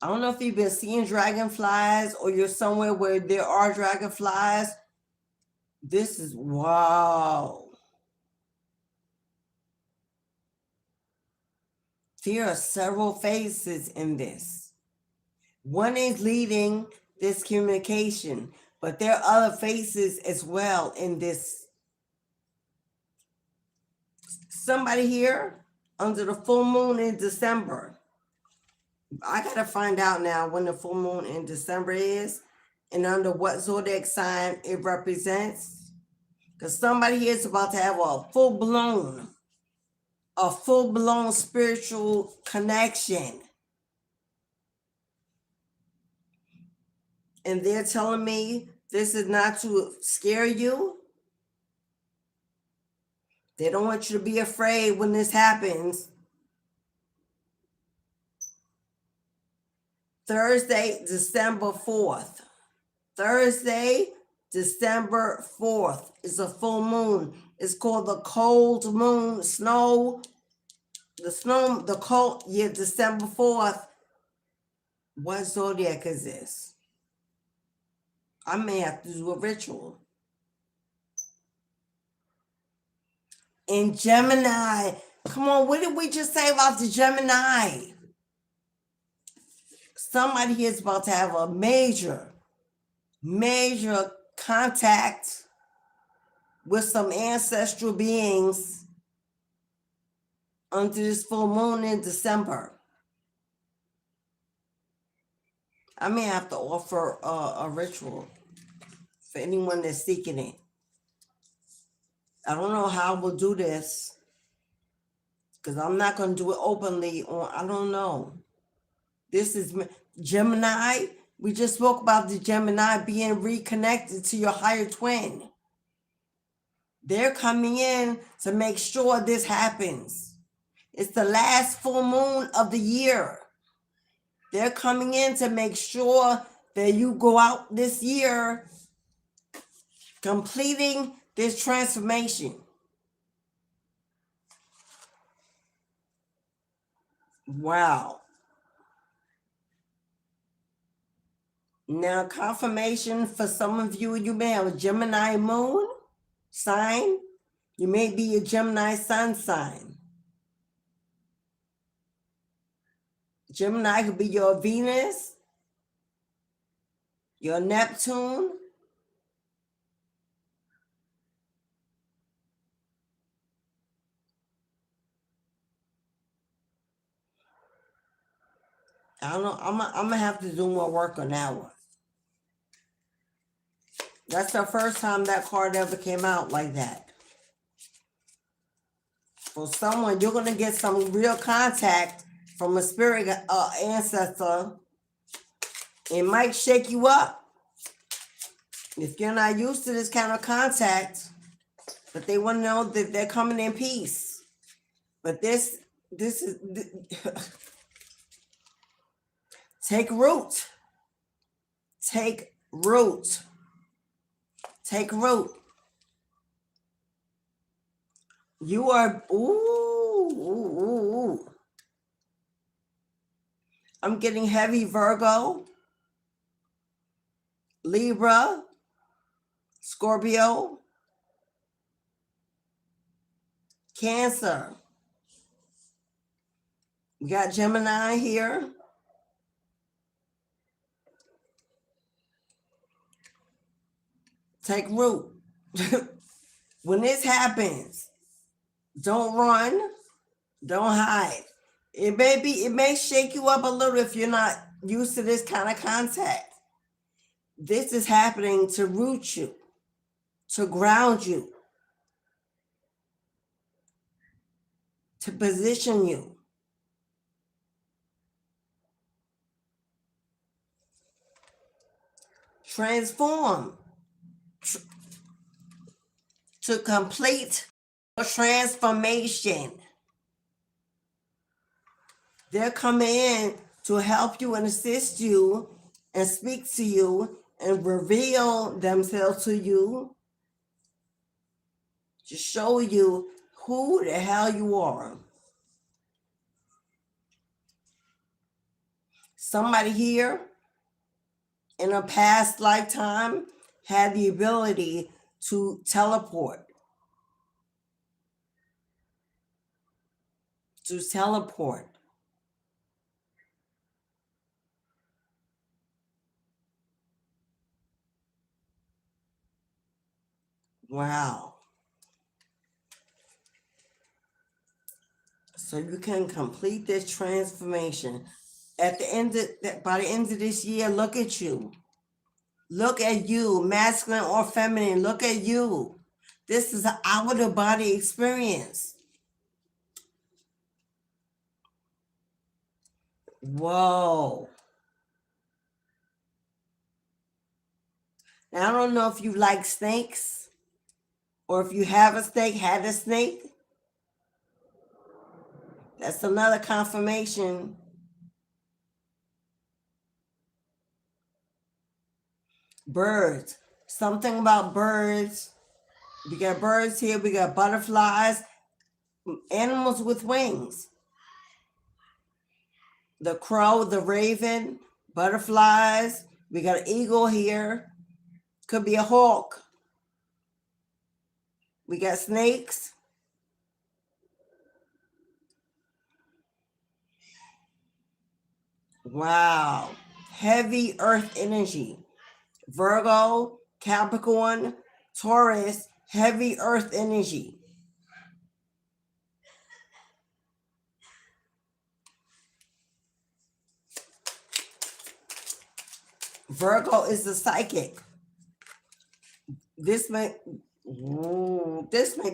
I don't know if you've been seeing dragonflies or you're somewhere where there are dragonflies. This is wow. There are several phases in this. One is leading this communication, but there are other phases as well in this. Somebody here under the full moon in December. I got to find out now when the full moon in December is and under what zodiac sign it represents. Because somebody here is about to have a full-blown spiritual connection. And they're telling me this is not to scare you. They don't want you to be afraid when this happens. Thursday, December 4th. Thursday, December 4th is a full moon. It's called the cold moon snow. The cold, December 4th. What zodiac is this? I may have to do a ritual. In Gemini. Come on, what did we just say about the Gemini? Somebody here is about to have a major contact with some ancestral beings under this full moon in December. I may have to offer a ritual for anyone that's seeking it. I don't know how we'll do this. because I'm not going to do it openly on, I don't know. This is Gemini. We just spoke about the Gemini being reconnected to your higher twin. They're coming in to make sure this happens. It's the last full moon of the year. They're coming in to make sure that you go out this year completing this transformation. Wow. Now, confirmation for some of you, you may have a Gemini moon sign. You may be a Gemini sun sign. Gemini could be your Venus, your Neptune, I don't know. I'm gonna have to do more work on that one. That's the first time that card ever came out like that. For someone, you're gonna get some real contact from a spirit ancestor. It might shake you up if you're not used to this kind of contact. But they want to know that they're coming in peace. But this is take root. Take root. Take root. You are, ooh. I'm getting heavy Virgo, Libra, Scorpio, Cancer. We got Gemini here. Take root. When this happens, don't run, don't hide. It may shake you up a little if you're not used to this kind of contact. This is happening to root you, to ground you, to position you. Transform. To complete a transformation. They're coming in to help you and assist you and speak to you and reveal themselves to you, to show you who the hell you are. Somebody here in a past lifetime had the ability to teleport. To teleport. Wow. So you can complete this transformation. At the end of, by the end of this year, look at you. Look at you, masculine or feminine. Look at you. This is an out-of-body experience. Whoa. Now, I don't know if you like snakes or if you have a snake, had a snake. That's another confirmation. Birds. Something about birds. We got birds here. We got butterflies. Animals with wings. The crow, the raven, butterflies. We got an eagle here. Could be a hawk. We got snakes. Wow. Heavy earth energy. Virgo, Capricorn, Taurus, heavy earth energy. Virgo is the psychic. This may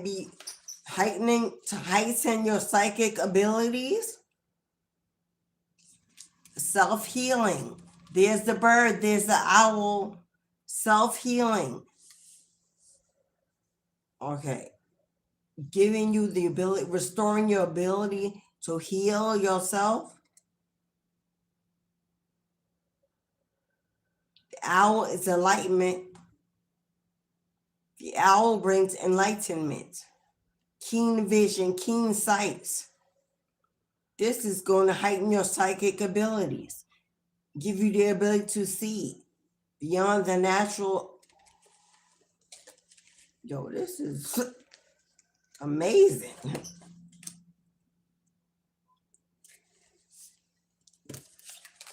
be heighten your psychic abilities, self-healing. There's the bird, there's the owl, self-healing. Okay. Giving you the ability, restoring your ability to heal yourself. The owl is enlightenment. The owl brings enlightenment, keen vision, keen sight. This is going to heighten your psychic abilities, give you the ability to see beyond the natural. Yo, this is amazing.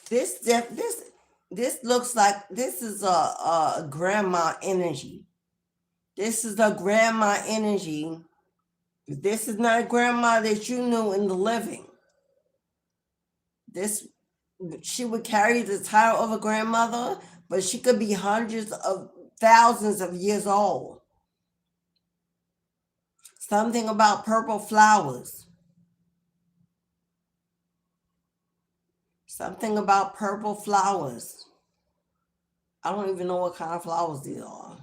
This looks like this is a grandma energy. This is a grandma energy. This is not a grandma that you knew in the living. She would carry the title of a grandmother, but she could be hundreds of thousands of years old. Something about purple flowers. Something about purple flowers. I don't even know what kind of flowers these are.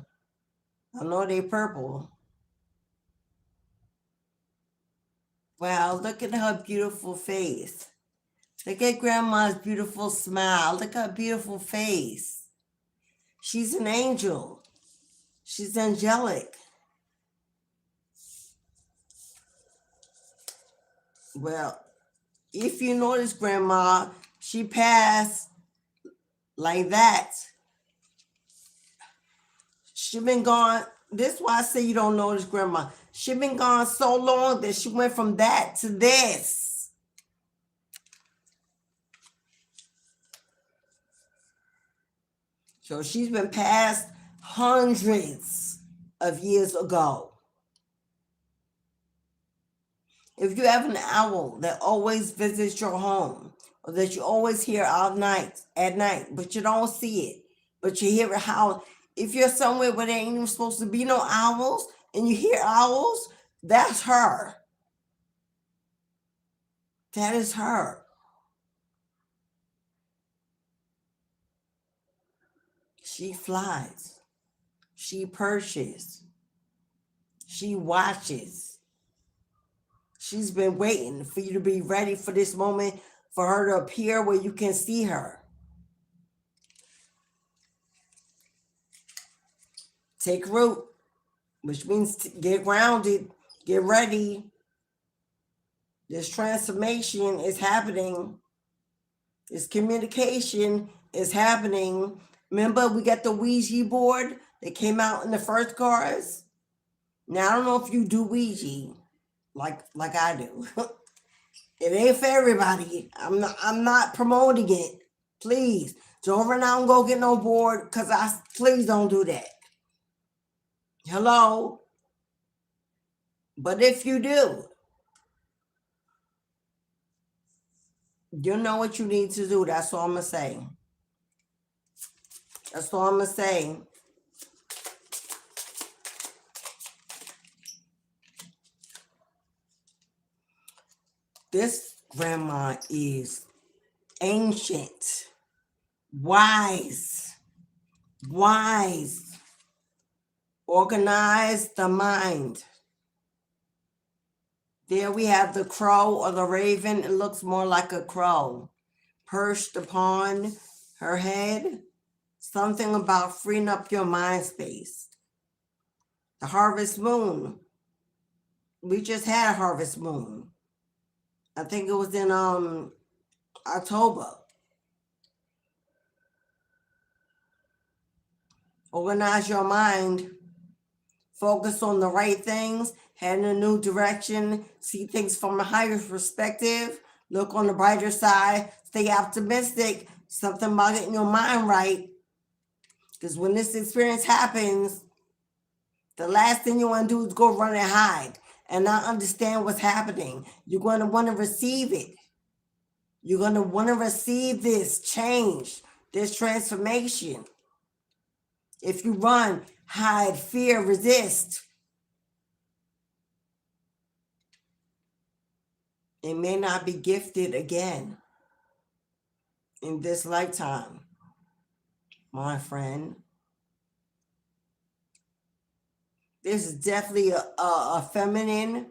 I know they're purple. Wow, look at her beautiful face. Look at grandma's beautiful smile. Look at her beautiful face. She's an angel. She's angelic. Well, if you notice, grandma, she passed like that. She been gone. This is why I say you don't notice grandma. She been gone so long that she went from that to this. So she's been passed hundreds of years ago. If you have an owl that always visits your home, or that you always hear at night, but you don't see it, but you hear it howl. If you're somewhere where there ain't even supposed to be no owls, and you hear owls, that's her. That is her. She flies. She perches. She watches. She's been waiting for you to be ready for this moment, for her to appear where you can see her. Take root, which means get grounded, get ready. This transformation is happening. This communication is happening. Remember, we got the Ouija board that came out in the first cards. Now, I don't know if you do Ouija like I do. It ain't for everybody. I'm not promoting it. Please don't run out and go get no board, because please don't do that. Hello? But if you do, you know what you need to do. That's all I'm going to say. That's all I'm going to say. This grandma is ancient, wise, organize the mind. There we have the crow or the raven. It looks more like a crow perched upon her head. Something about freeing up your mind space. The harvest moon. We just had a harvest moon. I think it was in October. Organize your mind. Focus on the right things. Head in a new direction. See things from a higher perspective. Look on the brighter side. Stay optimistic. Something about getting your mind right. Because when this experience happens, the last thing you want to do is go run and hide and not understand what's happening. You're going to want to receive it. You're going to want to receive this change, this transformation. If you run, hide, fear, resist, It may not be gifted again in this lifetime, my friend. This is definitely a feminine,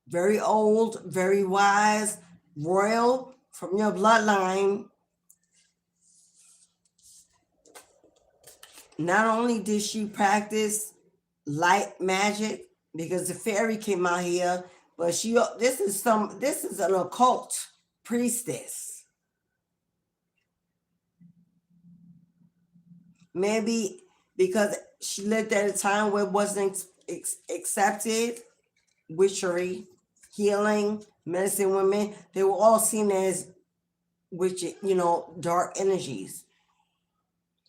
very old, very wise, royal from your bloodline. Not only did she practice light magic, because the fairy came out here, but this is an occult priestess. Maybe because she lived at a time where it wasn't accepted, witchery, healing, medicine women, they were all seen as witch, dark energies.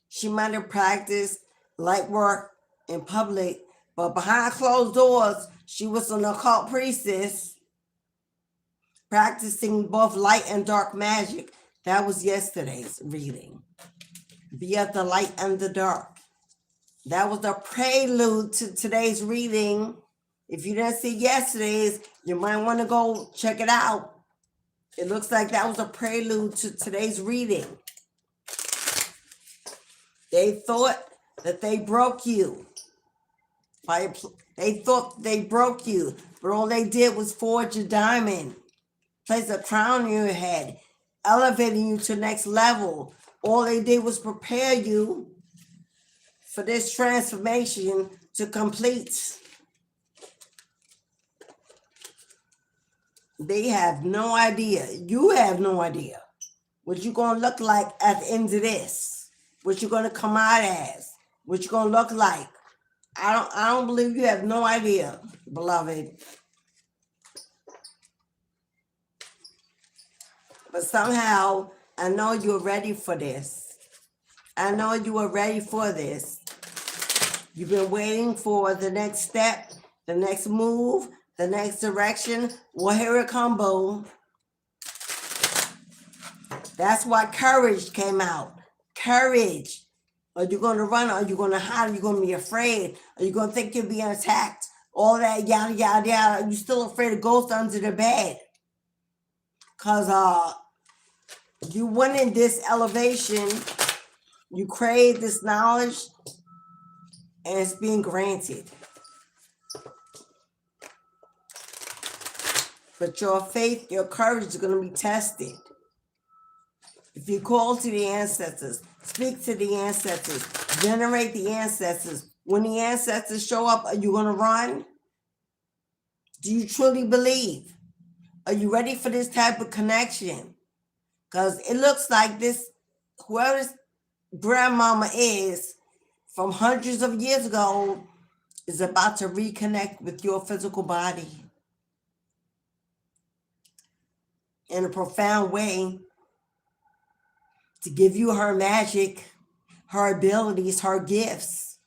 She might have practiced light work in public, but behind closed doors, she was an occult priestess practicing both light and dark magic. That was yesterday's reading. Be of the light and the dark. That was the prelude to today's reading. If you didn't see yesterday's, you might want to go check it out. It looks like that was a prelude to today's reading. They thought that they broke you. They thought they broke you, but all they did was forge a diamond, place a crown on your head, elevating you to the next level. All they did was prepare you for this transformation to complete. They have no idea. You have no idea what you're going to look like at the end of this, what you're going to come out as, what you're going to look like. I don't believe you have no idea, beloved. But somehow, I know you're ready for this. I know you are ready for this. You've been waiting for the next step, the next move, the next direction. Well, here it come, boo. That's why courage came out. Courage. Are you going to run? Are you going to hide? Are you going to be afraid? Are you going to think you're being attacked? All that yada, yada, yada. Are you still afraid of ghosts under the bed? Because you went in this elevation. You crave this knowledge. And it's being granted. But your faith, your courage is going to be tested. If you call to the ancestors, speak to the ancestors, venerate the ancestors. When the ancestors show up, are you going to run? Do you truly believe? Are you ready for this type of connection? Because it looks like this, whoever's grandmama is from hundreds of years ago is about to reconnect with your physical body in a profound way, to give you her magic, her abilities, her gifts.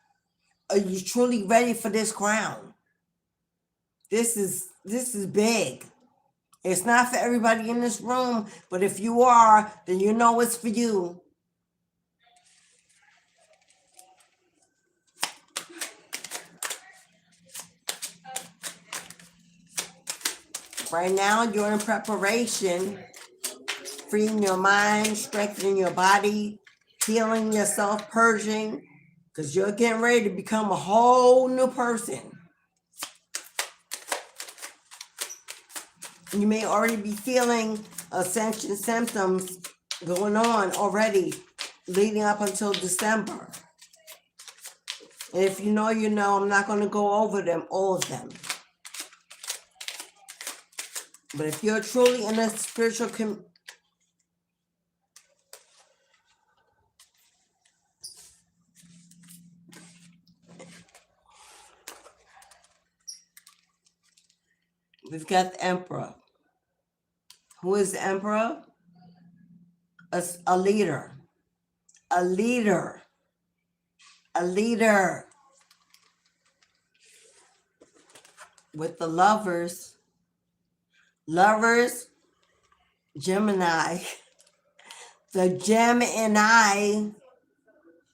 Are you truly ready for this crown? This is big. It's not for everybody in this room, but if you are, then you know it's for you. Right now, you're in preparation, freeing your mind, strengthening your body, healing yourself, purging, because you're getting ready to become a whole new person. You may already be feeling ascension symptoms going on already, leading up until December. And if you know, you know. I'm not going to go over them, all of them. But if you're truly in a spiritual we've got the Emperor. Who is the Emperor? A leader. A leader. A leader. With the Lovers. Lovers, Gemini. The Gemini.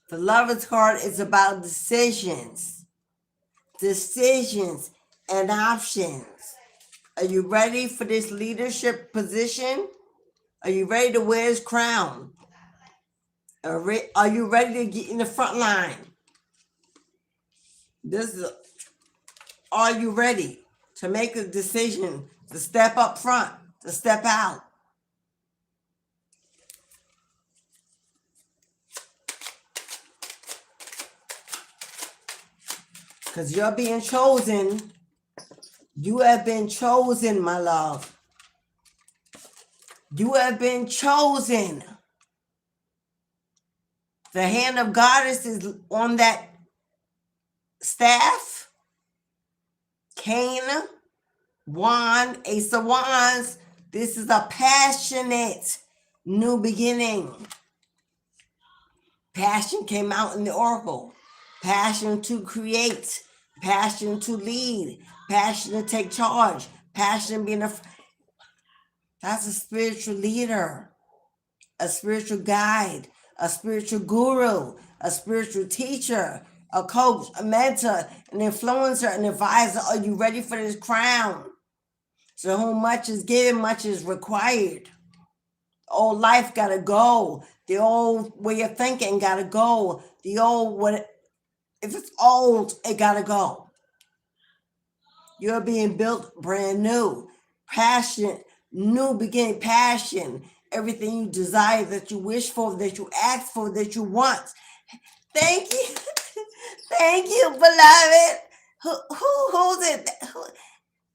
The Lover's card is about decisions. Decisions and options. Are you ready for this leadership position? Are you ready to wear his crown? Are you ready to get in the front line? Are you ready to make a decision to step up front, to step out? Because you're being chosen. You have been chosen, my love. You have been chosen. The hand of goddess is on that staff. Cane, wand, ace of wands. This is a passionate new beginning. Passion came out in the oracle. Passion to create. Passion to lead. Passion to take charge. Passion being that's a spiritual leader, a spiritual guide, a spiritual guru, a spiritual teacher, a coach, a mentor, an influencer, an advisor. Are you ready for this crown? So whom much is given, much is required. Old life gotta go. The old way of thinking gotta go. The old, if it's old, it gotta go. You're being built brand new. Passion, new beginning, passion. Everything you desire, that you wish for, that you ask for, that you want. Thank you. Thank you, beloved. Who's it?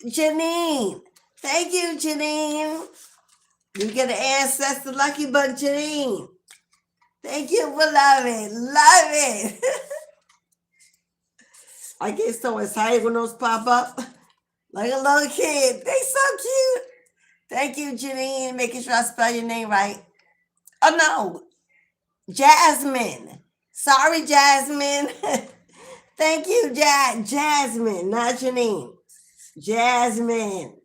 Janine. Thank you, Janine. You get an ancestor lucky bug, Janine. Thank you, beloved. Love it. I get so excited when those pop up. Like a little kid. They so cute. Thank you, Janine. Making sure I spell your name right. Oh, no. Jasmine. Sorry, Jasmine. Thank you, Jasmine, not Janine. Jasmine.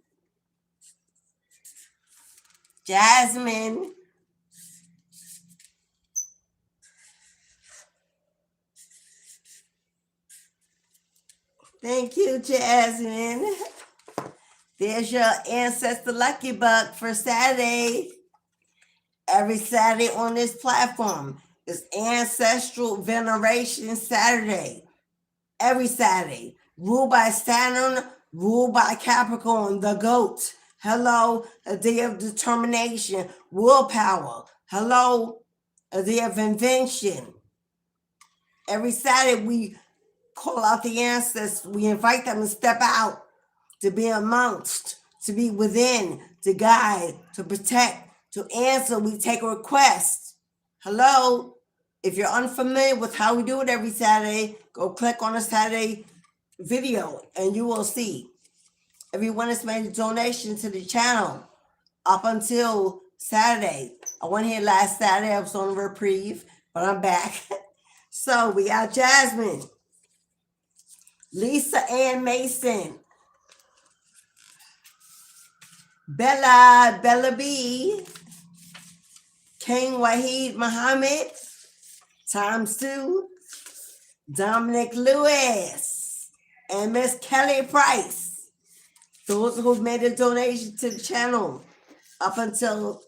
Jasmine. Thank you, Jasmine. There's your ancestor lucky buck for Saturday. Every Saturday on this platform is Ancestral Veneration Saturday. Every Saturday. Ruled by Saturn, ruled by Capricorn, the goat. Hello, a day of determination, willpower. Hello, a day of invention. Every Saturday we call out the ancestors. We invite them to step out, to be amongst, to be within, to guide, to protect, to answer. We take a request. Hello. If you're unfamiliar with how we do it every Saturday, go click on a Saturday video and you will see. Everyone has made a donation to the channel up until Saturday. I went here last Saturday. I was on a reprieve, but I'm back. So we got Jasmine, Lisa Ann Mason, Bella B, King Wahid Muhammad, ×2, Dominic Lewis, and Miss Kelly Price. Those who made a donation to the channel up until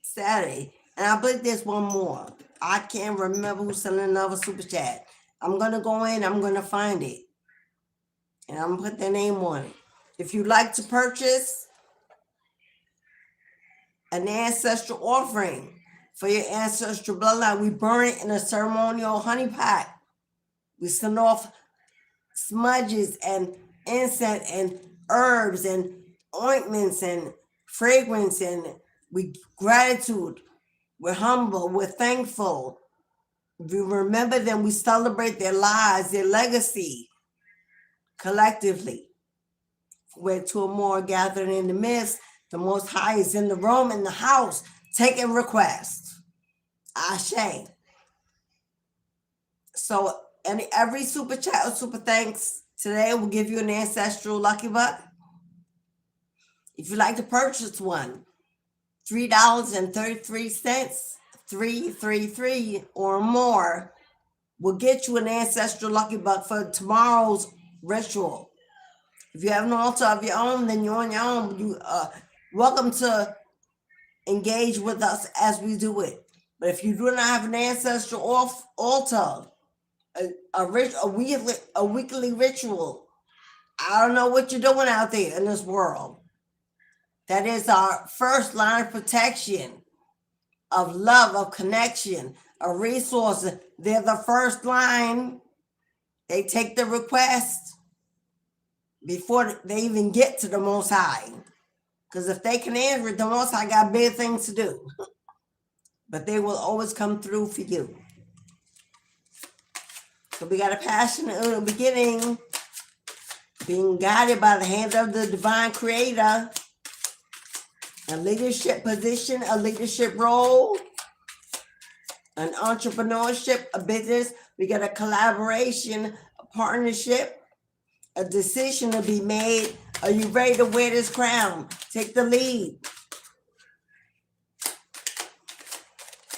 Saturday. And I believe there's one more. I can't remember who sent another super chat. I'm going to go in, I'm going to find it. And I'm going to put their name on it. If you'd like to purchase an ancestral offering for your ancestral bloodline, we burn it in a ceremonial honey pot. We send off smudges and incense and herbs and ointments and fragrance, and we gratitude. We're humble. We're thankful. We remember them. We celebrate their lives, their legacy collectively. Where two or more gathered in the midst, the Most High is in the room, in the house, taking requests. Ashe. So every super chat or super thanks today will give you an ancestral lucky buck. If you'd like to purchase one, $3.33, 333 or more will get you an ancestral lucky buck for tomorrow's ritual. If you have an altar of your own, then you're on your own. You welcome to engage with us as we do it. But if you do not have an ancestral altar, a weekly ritual, I don't know what you're doing out there in this world. That is our first line of protection, of love, of connection, of resources. They're the first line. They take the request before they even get to the Most High. Because if they can answer it, the Most High got big things to do. But they will always come through for you. So we got a passion in the beginning, being guided by the hand of the divine creator, a leadership position, a leadership role, an entrepreneurship, a business. We got a collaboration, a partnership, a decision to be made. Are you ready to wear this crown? Take the lead.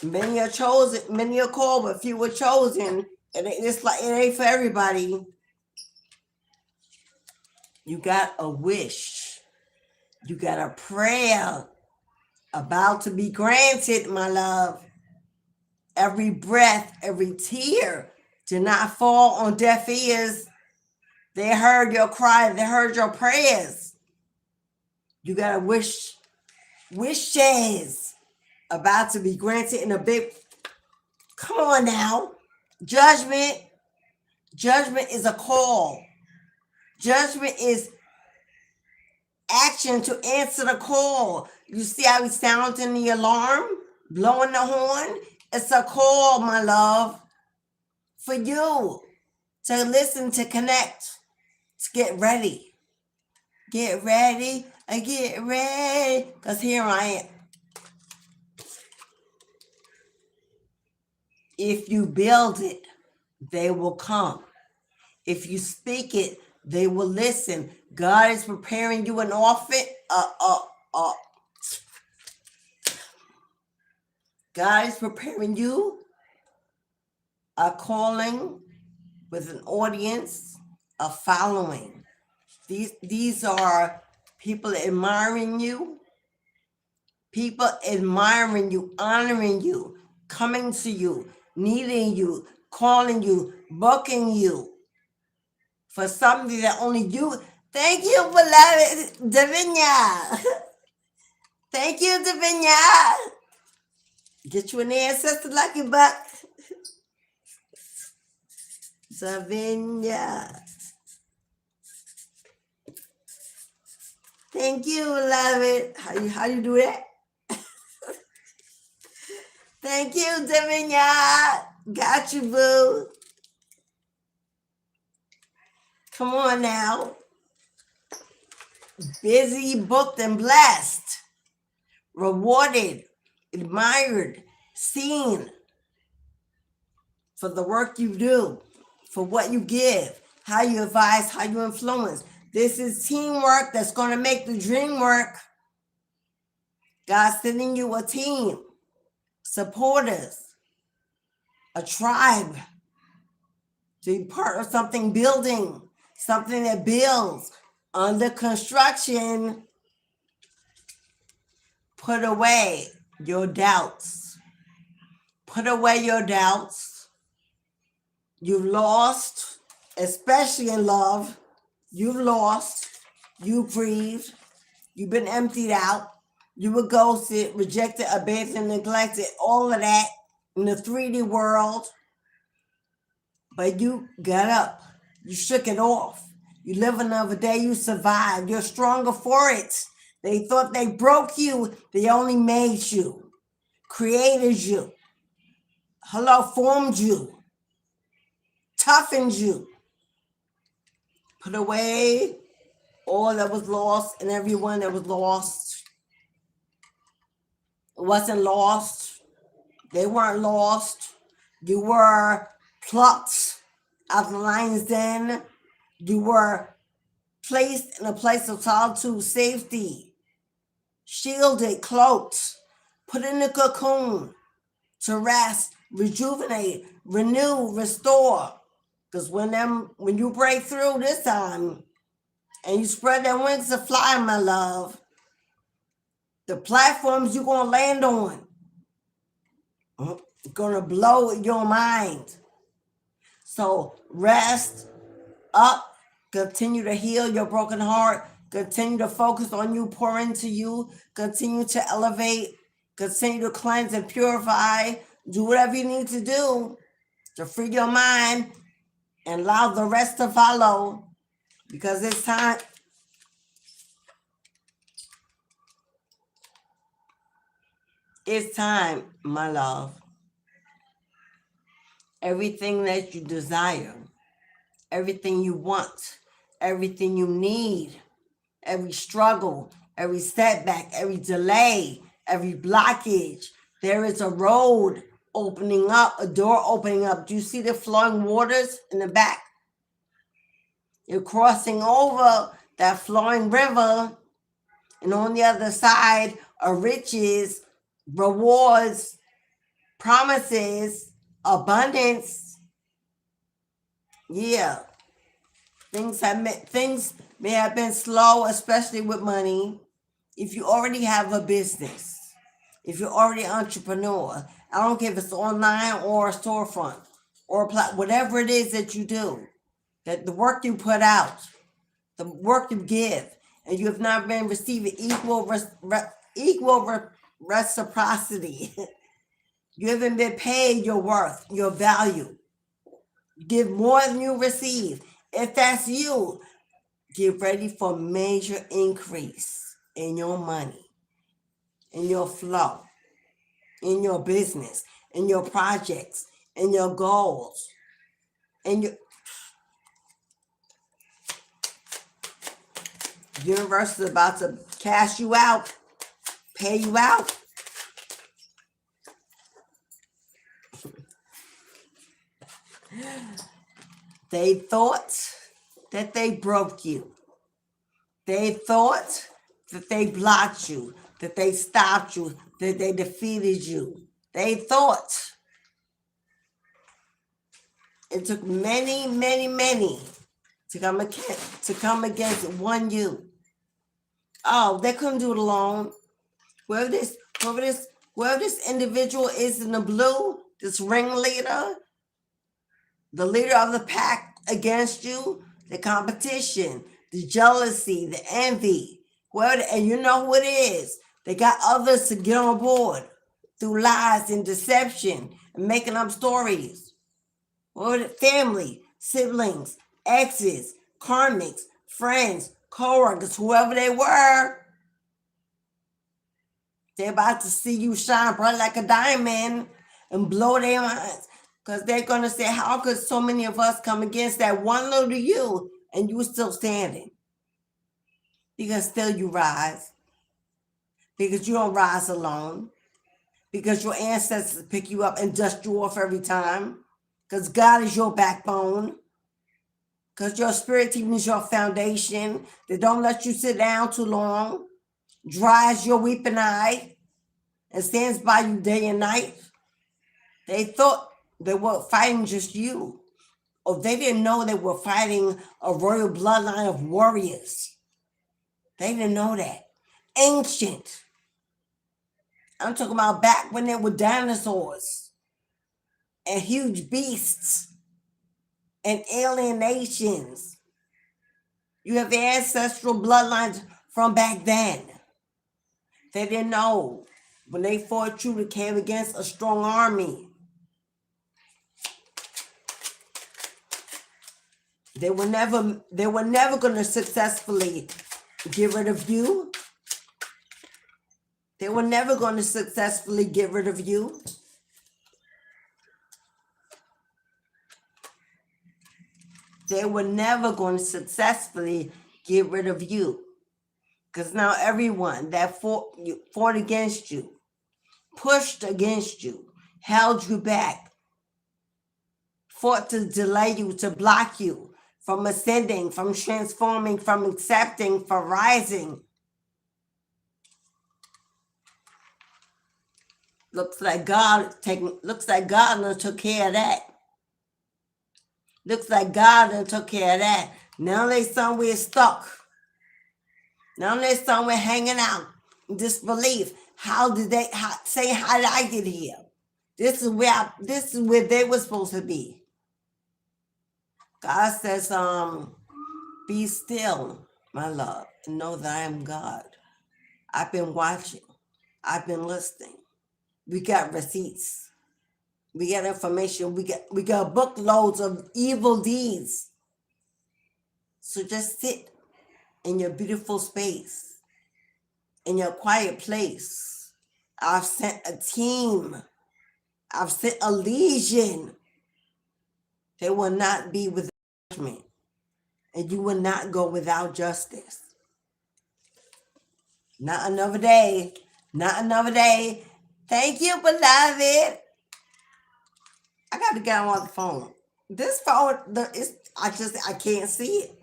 Many are chosen, many are called, but few are chosen. And it's like it ain't for everybody. You got a wish. You got a prayer about to be granted, my love. Every breath, every tear did not fall on deaf ears. They heard your cry. They heard your prayers. You got a wish, wishes about to be granted in a big, come on now. Judgment is a call. Judgment is action to answer the call. You see how he's sounding the alarm, blowing the horn? It's a call, my love, for you to listen, to connect, to get ready. Get ready, because here I am. If you build it, they will come. If you speak it, they will listen. God is preparing you an office. God is preparing you a calling with an audience, a following. These are people admiring you, honoring you, coming to you, needing you, calling you, booking you for something that only you. Thank you, beloved Davinia. Thank you, Davinia. Get you an ancestor lucky buck. Davinia. Thank you, beloved. How you do that? Thank you, Davinia. Got you, boo. Come on now. Busy, booked, and blessed. Rewarded, admired, seen for the work you do, for what you give, how you advise, how you influence. This is teamwork that's going to make the dream work. God's sending you a team, supporters, a tribe to be part of something building, something that builds. Under construction. Put away your doubts. Put away your doubts. You've lost, especially in love. You've lost. You grieved. You've been emptied out. You were ghosted, rejected, abandoned, neglected, all of that in the 3D world. But you got up. You shook it off. You live another day. You survived. You're stronger for it. They thought they broke you. They only made you, created you, formed you, toughened you. Put away all that was lost and everyone that was lost. It wasn't lost. They weren't lost. You were plucked out of the lion's den. You were placed in a place of solitude, safety, shielded, cloaked, put in a cocoon to rest, rejuvenate, renew, restore. Because when you break through this time, and you spread their wings to fly, my love. The platforms you're going to land on going to blow your mind. So rest up, continue to heal your broken heart, continue to focus on you, pour into you, continue to elevate, continue to cleanse and purify, do whatever you need to do to free your mind and allow the rest to follow, because it's time. It's time, my love. Everything that you desire, everything you want, everything you need, every struggle, every setback, every delay, every blockage, there is a road opening up, a door opening up. Do you see the flowing waters in the back? You're crossing over that flowing river, and on the other side are riches, rewards, promises, abundance. Yeah. Things may have been slow, especially with money. If you already have a business, if you're already an entrepreneur, I don't care if it's online or a storefront or whatever it is that you do, that the work you put out, the work you give, and you have not been receiving equal reciprocity. You haven't been paid your worth, your value. Give more than you receive. If that's you, get ready for major increase in your money, in your flow, in your business, in your projects, in your goals, in your universe is about to cash you out, pay you out. They thought that they broke you. They thought that they blocked you, that they stopped you, that they defeated you. They thought. It took many, many, many to come against one you. Oh, they couldn't do it alone. Whoever this individual is in the blue, this ringleader, the leader of the pack against you, the competition, the jealousy, the envy, whoever, and you know who it is. They got others to get on board through lies and deception and making up stories. Whoever, family, siblings, exes, karmics, friends, co-workers, whoever they were, they're about to see you shine bright like a diamond and blow their minds. Because they're going to say, how could so many of us come against that one little you and you still standing? Because still you rise. Because you don't rise alone. Because your ancestors pick you up and dust you off every time. Because God is your backbone. Because your spirit team is your foundation. They don't let you sit down too long. Dries your weeping eye and stands by you day and night. They thought they were fighting just you. Or they didn't know they were fighting a royal bloodline of warriors. They didn't know that. Ancient. I'm talking about back when there were dinosaurs and huge beasts and alien nations. You have ancestral bloodlines from back then. They didn't know when they fought you, they came against a strong army. They were never going to successfully get rid of you. They were never going to successfully get rid of you. They were never going to successfully get rid of you. Because now everyone that fought against you, pushed against you, held you back, fought to delay you, to block you from ascending, from transforming, from accepting, from rising. Looks like God done took care of that. Looks like God done took care of that. Now they somewhere stuck. Now they're somewhere hanging out. Disbelief. How did they say how did I get here? This is where they were supposed to be. God says, be still, my love, and know that I am God. I've been watching. I've been listening. We got receipts. We got information. We got bookloads of evil deeds. So just sit in your beautiful space, in your quiet place. I've sent a team. I've sent a legion. They will not be without judgment, and you will not go without justice. Not another day. Not another day. Thank you, beloved. I got to get on the phone. This phone, I can't see it.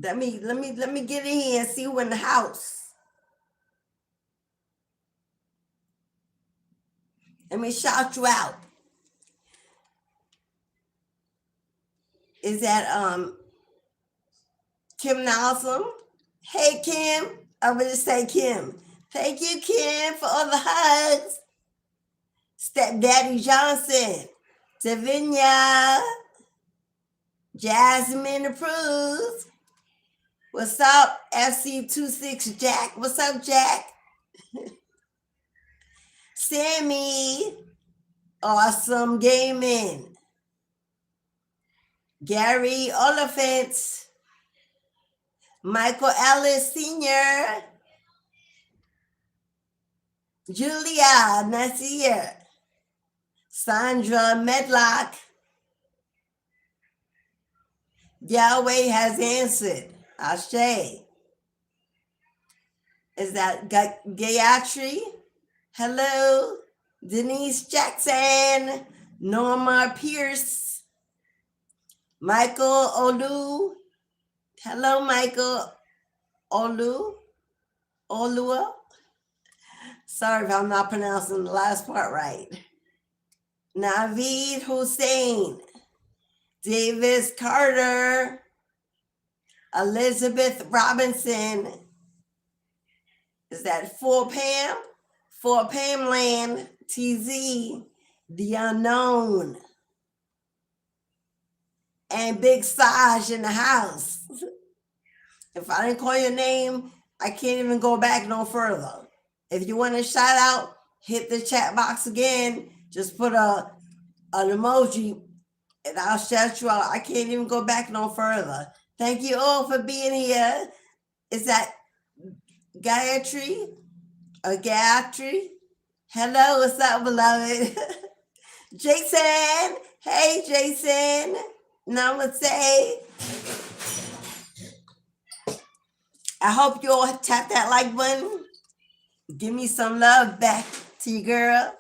Let me get in here and see who in the house. Let me shout you out. Is that Kim Nelson? Hey Kim, I'm gonna say Kim. Thank you, Kim, for all the hugs. Stepdaddy Johnson, Davinia, Jasmine approves. What's up, FC26 Jack? What's up, Jack? Sammy, Awesome Gaming. Gary Oliphant, Michael Ellis Sr., Julia Nasir, Sandra Medlock. Yahweh has answered. Ashe. Is that Gayatri? Hello. Denise Jackson, Norma Pierce, Michael Olu. Hello, Michael Olua. Sorry if I'm not pronouncing the last part right. Naveed Hussein, Davis Carter, Elizabeth Robinson. Is that Fort Pam? Fort Pamland, TZ, The Unknown. And Big Saj in the house. If I didn't call your name, I can't even go back no further. If you want a shout out, hit the chat box again. Just put an emoji and I'll shout you out. I can't even go back no further. Thank you all for being here. Is that Gayatri? Or Gayatri? Hello, what's up, beloved? Jason, hey, Jason. Namaste. I hope you all tap that like button. Give me some love back to you, girl.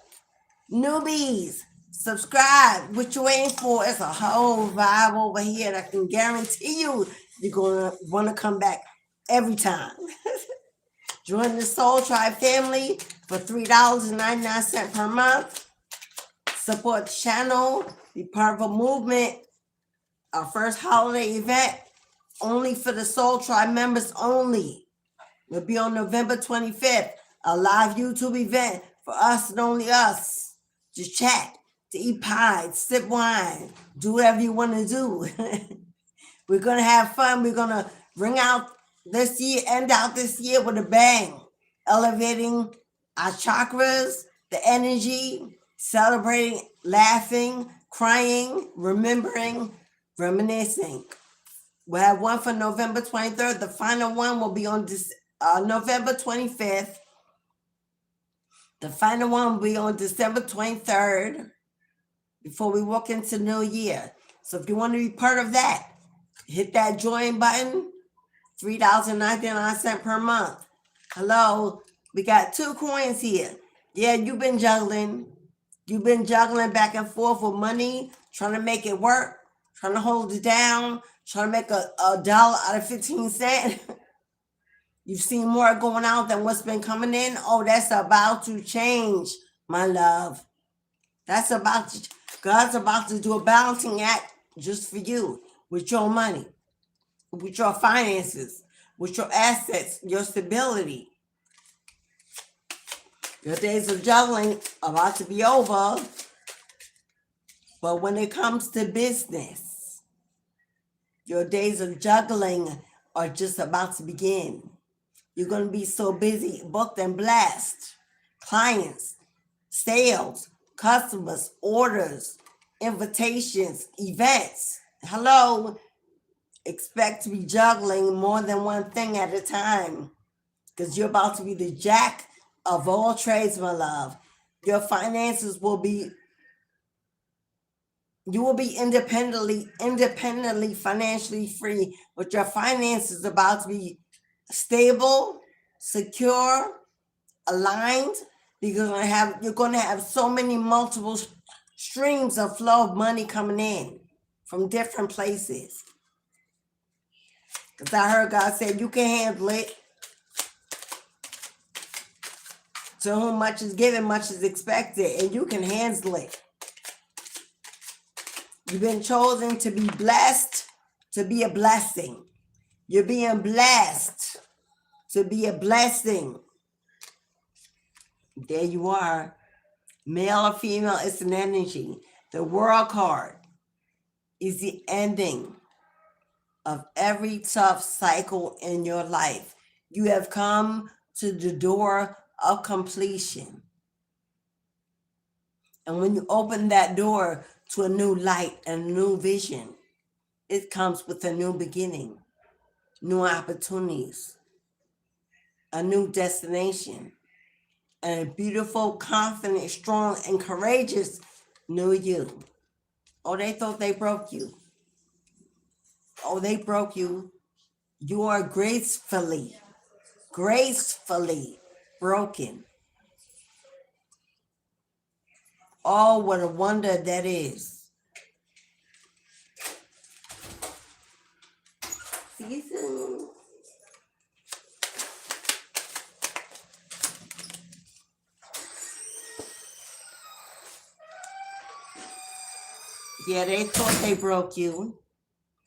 Newbies, subscribe. What you waiting for? It's a whole vibe over here that I can guarantee you you're going to want to come back every time. Join the Soul Tribe family for $3.99 per month. Support the channel. Be part of a movement. Our first holiday event, only for the Soul Tribe members only. Will be on November 25th. A live YouTube event for us and only us. Just chat, to eat pie, sip wine, do whatever you want to do. We're going to have fun. We're going to end out this year with a bang. Elevating our chakras, the energy, celebrating, laughing, crying, remembering, reminiscing. We'll have one for November 23rd. The final one will be on November 25th. The final one will be on December 23rd before we walk into New Year. So if you want to be part of that, hit that join button, $3.99 per month. Hello, we got 2 coins here. Yeah, you've been juggling. You've been juggling back and forth with money, trying to make it work, trying to hold it down, trying to make a dollar out of 15 cents. You've seen more going out than what's been coming in. Oh, that's about to change, my love. God's about to do a balancing act just for you. with your money, with your finances, with your assets, your stability. Your days of juggling are about to be over. But when it comes to business, your days of juggling are just about to begin. You're going to be so busy, booked and blessed. Clients, sales, customers, orders, invitations, events. Hello. Expect to be juggling more than one thing at a time, because you're about to be the jack of all trades, my love. Your finances will be, you will be independently financially free, but your finances about to be stable, secure, aligned, because you're going to have so many multiple streams of flow of money coming in from different places. Because I heard God said you can handle it. To whom much is given, much is expected, and you can handle it. You've been chosen to be blessed, to be a blessing. You're being blessed to be a blessing. There you are. Male or female, it's an energy. The World card is the ending of every tough cycle in your life. You have come to the door of completion. And when you open that door to a new light and a new vision, it comes with a new beginning, new opportunities, a new destination, and a beautiful, confident, strong, and courageous new you. Oh, they thought they broke you. Oh, they broke you. You are gracefully broken. Oh, what a wonder that is. See you soon. Yeah, they thought they broke you.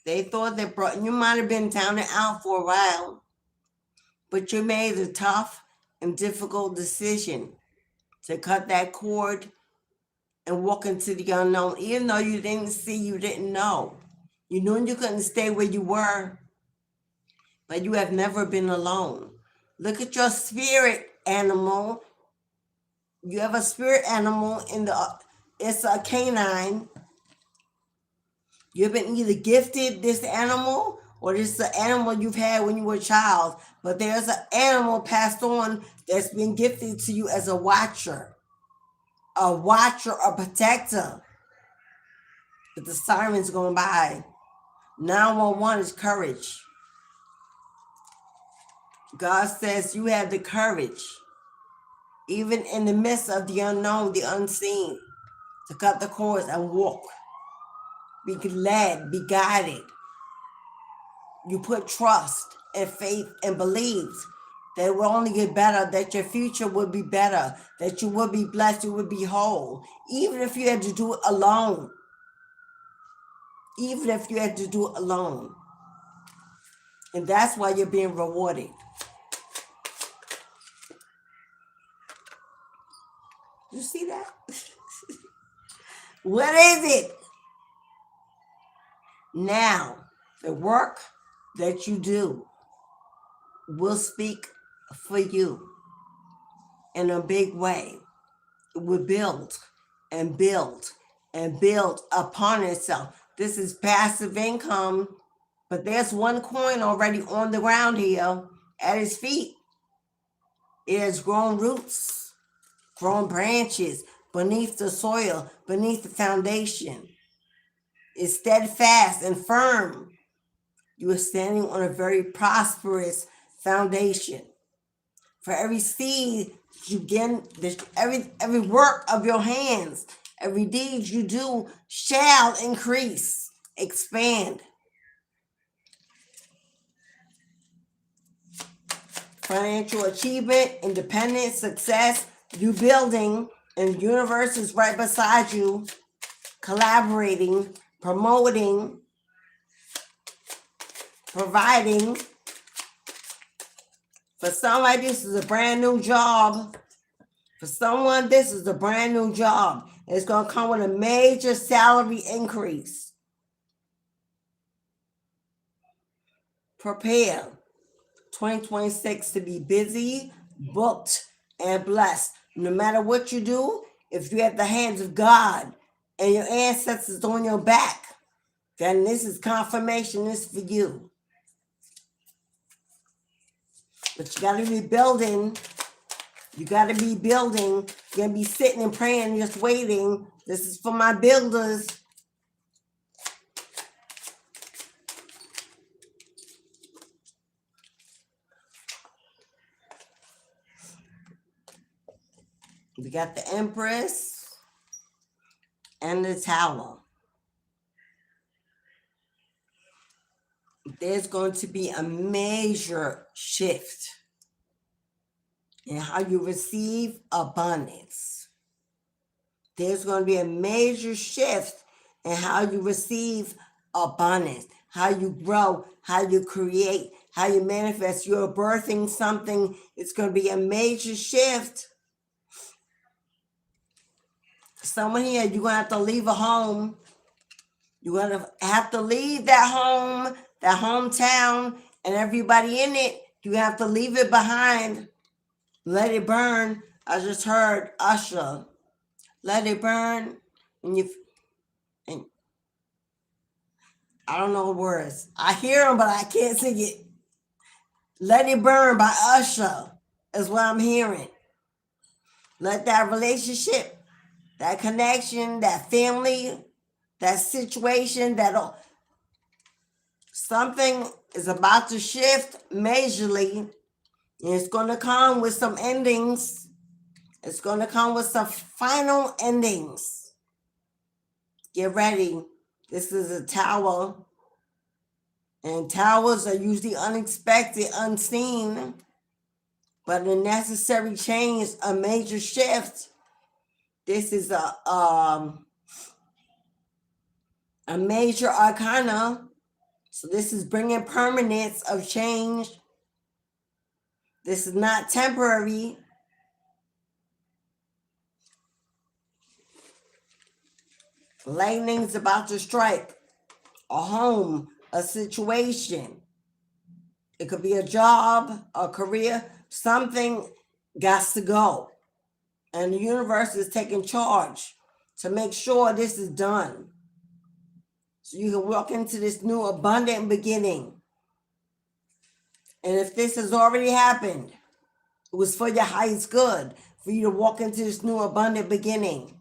They thought they broke you. Might have been down and out for a while, but you made a tough and difficult decision to cut that cord and walk into the unknown. Even though you didn't see, you didn't know. You knew you couldn't stay where you were, but you have never been alone. Look at your spirit animal. You have a spirit animal it's a canine. You've been either gifted this animal or this is an animal you've had when you were a child, but there's an animal passed on that's been gifted to you as a watcher, a protector. But the sirens going by. 911 is courage. God says you have the courage, even in the midst of the unknown, the unseen, to cut the cords and walk. Be led, be guided. You put trust and faith and beliefs that it will only get better, that your future will be better, that you will be blessed, you will be whole, even if you had to do it alone. Even if you had to do it alone. And that's why you're being rewarded. You see that? What is it? Now, the work that you do will speak for you in a big way. It will build and build and build upon itself. This is passive income, but there's one coin already on the ground here at his feet. It has grown roots, grown branches beneath the soil, beneath the foundation. It's steadfast and firm. You are standing on a very prosperous foundation. For every seed you get, every work of your hands, every deed you do shall increase, expand. Financial achievement, independence, success, you building, and the universe is right beside you, collaborating, promoting, providing. For somebody, this is a brand new job. For someone, this is a brand new job. It's going to come with a major salary increase. Prepare 2026 to be busy, booked, and blessed. No matter what you do, if you have the hands of God and your ancestors on your back, then this is confirmation. This is for you. But you got to be building. You got to be building. You're going to be sitting and praying, just waiting. This is for my builders. We got the Empress and the Tower. There's going to be a major shift in how you receive abundance. There's going to be a major shift in how you receive abundance, how you grow, how you create, how you manifest. You're birthing something. It's going to be a major shift. Someone here, you're going to have to leave a home. You're going to have to leave that home, that hometown, and everybody in it. You have to leave it behind. Let it burn. I just heard Usher. Let it burn. And I don't know the words. I hear them, but I can't sing it. Let It Burn by Usher is what I'm hearing. Let that relationship, that connection, that family, that situation, something is about to shift majorly, and it's going to come with some endings. It's going to come with some final endings. Get ready. This is a tower, and towers are usually unexpected, unseen, but a necessary change, a major shift. This is a major arcana. So this is bringing permanence of change. This is not temporary. Lightning's about to strike a home, a situation. It could be a job, a career. Something got to go. And the universe is taking charge to make sure this is done. So you can walk into this new abundant beginning. And if this has already happened, it was for your highest good, for you to walk into this new abundant beginning.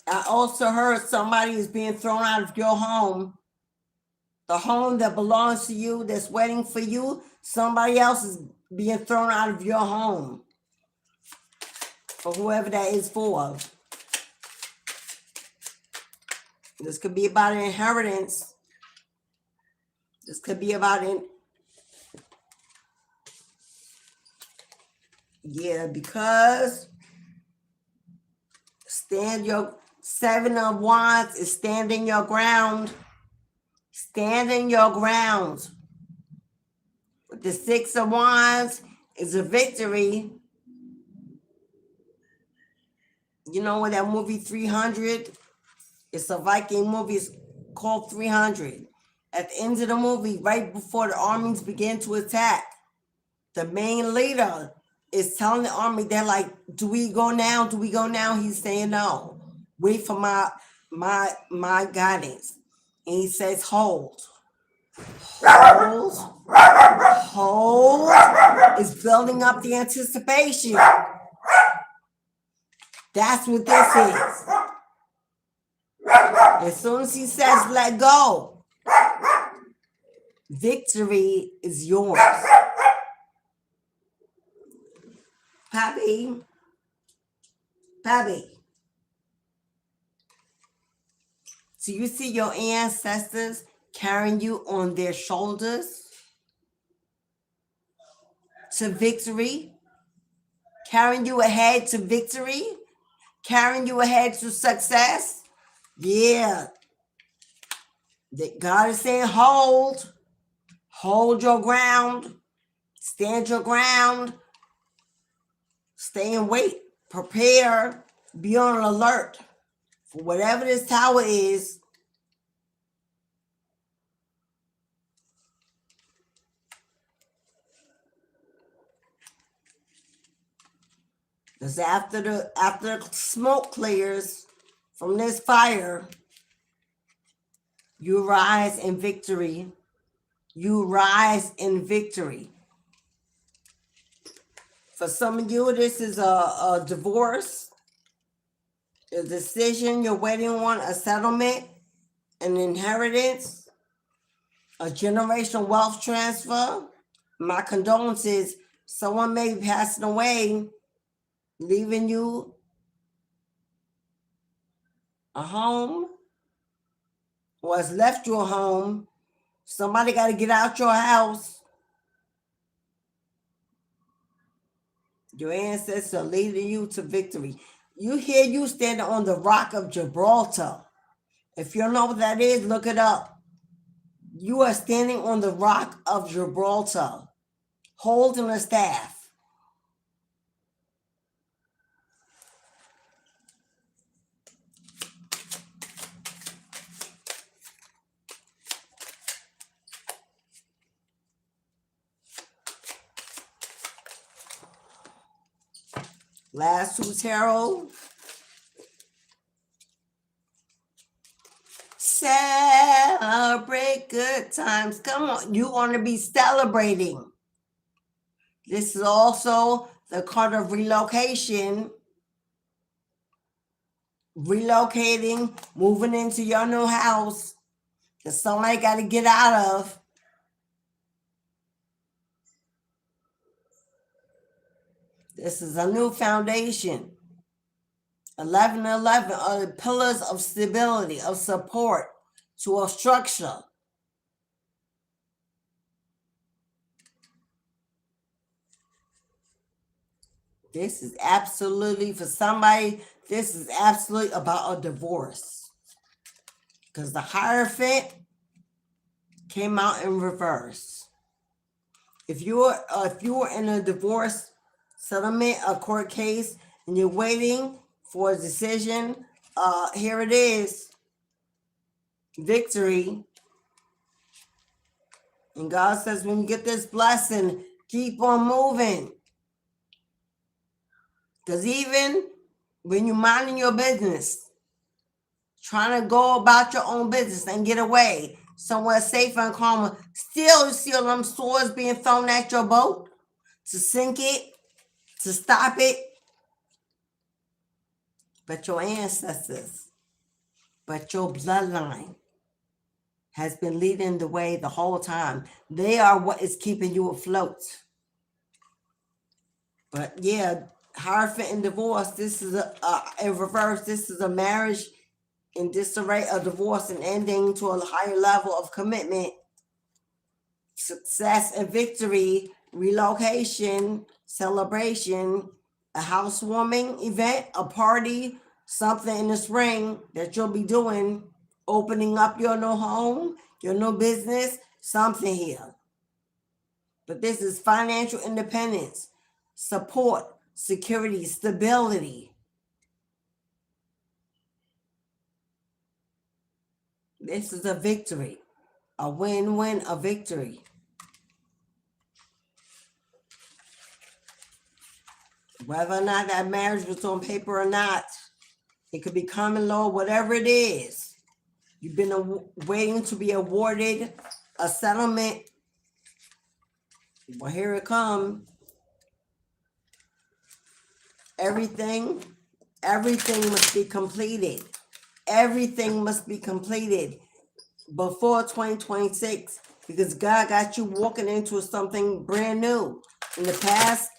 I also heard somebody is being thrown out of your home. The home that belongs to you, that's waiting for you, somebody else is being thrown out of your home. For whoever that is for. This could be about an inheritance. This could be about because your 7 of Wands is standing your ground. Standing your ground. With the 6 of Wands is a victory. You know when that movie 300? It's a Viking movie. It's called 300. At the end of the movie, right before the armies begin to attack, the main leader is telling the army, they're like, do we go now? Do we go now? He's saying no. Wait for my guidance. And he says, hold. Hold is building up the anticipation. That's what this is. As soon as he says, let go, victory is yours. Pappy. So you see your ancestors carrying you on their shoulders to victory, carrying you ahead to victory, carrying you ahead to success. Yeah. That God is saying, hold your ground, stand your ground, stay and wait, prepare, be on alert for whatever this tower is. Because after the smoke clears from this fire, you rise in victory. You rise in victory. For some of you, this is a divorce, a decision you're waiting on, a settlement, an inheritance, a generational wealth transfer. My condolences. Someone may be passing away, leaving you a home, or has left you a home. Somebody got to get out your house. Your ancestors are leading you to victory. You hear you standing on the rock of Gibraltar. If you don't know what that is, look it up. You are standing on the rock of Gibraltar, holding a staff. Last two tarot. Celebrate good times. Come on, you want to be celebrating. This is also the card of relocation. Relocating, moving into your new house that somebody got to get out of. This is a new foundation. 1111 are the pillars of stability, of support to a structure. This is absolutely, for somebody, this is absolutely about a divorce. Because the Hierophant came out in reverse. If you were in a divorce settlement, a court case, and you're waiting for a decision, here it is. Victory. And God says, when you get this blessing, keep on moving. Because even when you're minding your business, trying to go about your own business and get away somewhere safer and calmer, still you see all them swords being thrown at your boat to sink it, to stop it. But your ancestors, but your bloodline has been leading the way the whole time. They are what is keeping you afloat. But yeah, Hierophant and divorce, this is in reverse. This is a marriage in disarray, a divorce and ending to a higher level of commitment, success and victory, relocation, celebration, a housewarming event, a party, something in the spring that you'll be doing, opening up your new home, your new business, something here. But this is financial independence, support, security, stability. This is a victory, a win-win, a victory. Whether or not that marriage was on paper or not, it could be common law, whatever it is. You've been waiting to be awarded a settlement. Well, here it comes. Everything must be completed. Everything must be completed before 2026 because God got you walking into something brand new. In the past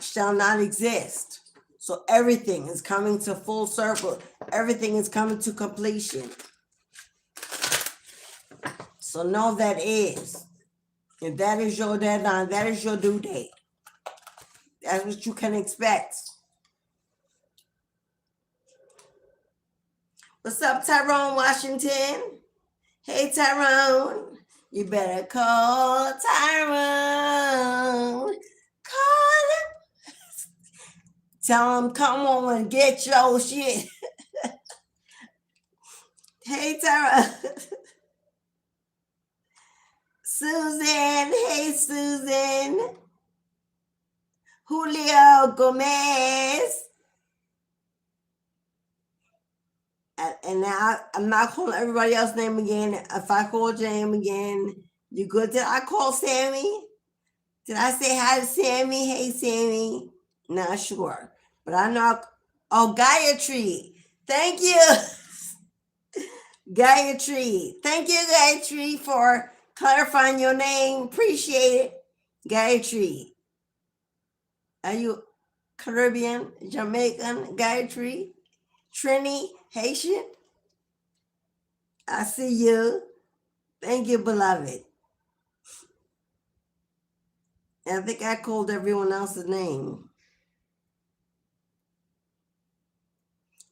shall not exist. So everything is coming to full circle. Everything is coming to completion. So know that is. And that is your deadline. That is your due date. That's what you can expect. What's up, Tyrone Washington? Hey, Tyrone, you better call Tyrone. Call him. Tell him, come on and get your shit. Hey, Tyrone. Susan, hey, Susan. Julio Gomez. And now I'm not calling everybody else's name again. If I called your name again, you good? Did I call Sammy? Did I say hi to Sammy? Hey, Sammy. Not sure. But I know. Oh, Gayatri. Thank you. Gayatri. Thank you, Gayatri, for clarifying your name. Appreciate it. Gayatri. Are you Caribbean, Jamaican, Gayatri? Trini, Haitian? I see you. Thank you, beloved. And I think I called everyone else's name.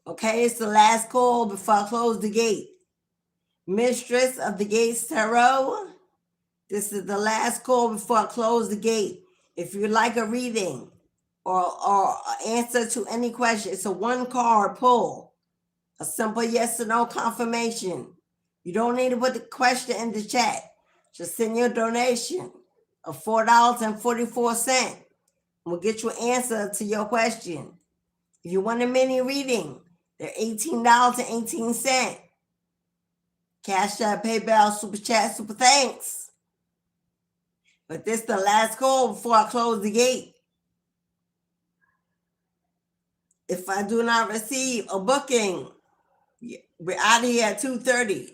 Okay, it's the last call before I close the gate. Mistress of the Gates Tarot, this is the last call before I close the gate. If you'd like a reading or answer to any question, it's a one card pull. A simple yes or no confirmation. You don't need to put the question in the chat. Just send your donation of $4.44. We'll get you an answer to your question. If you want a mini reading, they're $18.18. Cashapp, PayPal, Super Chat, Super Thanks. But this is the last call before I close the gate. If I do not receive a booking, we're out of here at 2:30.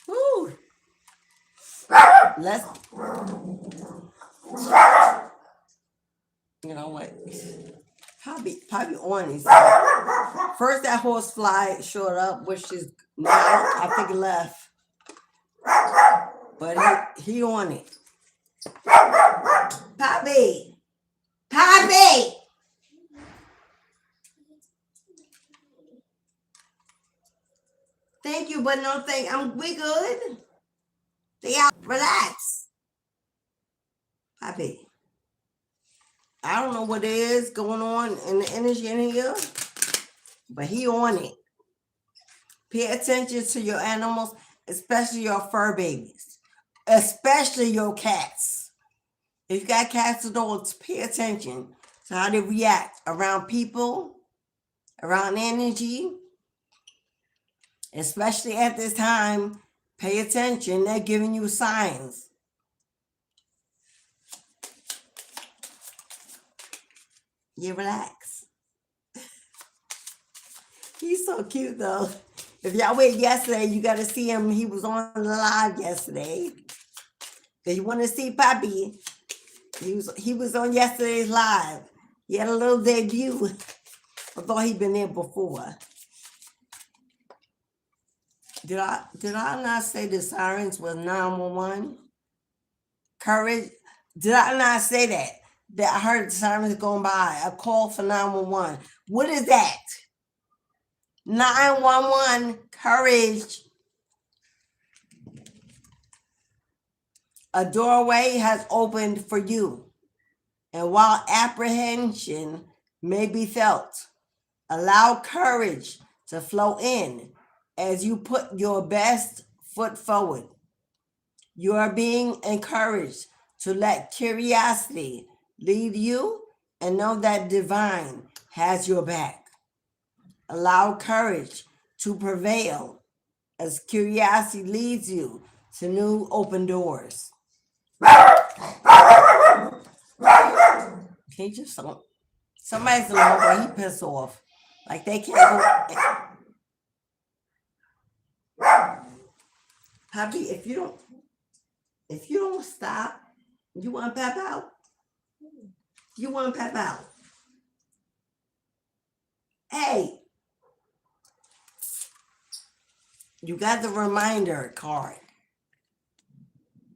Woo. Let's, you know what? Probably on these. First, that horse fly showed up, which is now I think he left, but he on it. Poppy. Thank you, but no thank. We good. Stay out. Relax. Poppy. I don't know what it is going on in the energy in here, but he on it. Pay attention to your animals, especially your fur babies, especially your cats. If you got cats or dogs, pay attention to how they react around people, around energy, especially at this time. Pay attention. They're giving you signs. You relax. He's so cute though. If y'all wait yesterday, you got to see him. He was on the live yesterday. If you want to see Poppy, he was on yesterday's live. He had a little debut. I thought he'd been there before. Did I not say the sirens was 911? Courage. Did I not say that? That I heard the sirens going by. A call for 911. What is that? 911. Courage. A doorway has opened for you. And while apprehension may be felt, allow courage to flow in as you put your best foot forward. You are being encouraged to let curiosity lead you and know that divine has your back. Allow courage to prevail as curiosity leads you to new open doors. He just don't. Somebody's the one where he pissed off. Like they can't go. Poppy, if you don't stop, you want to pep out? You want to pep out? Hey, you got the reminder card.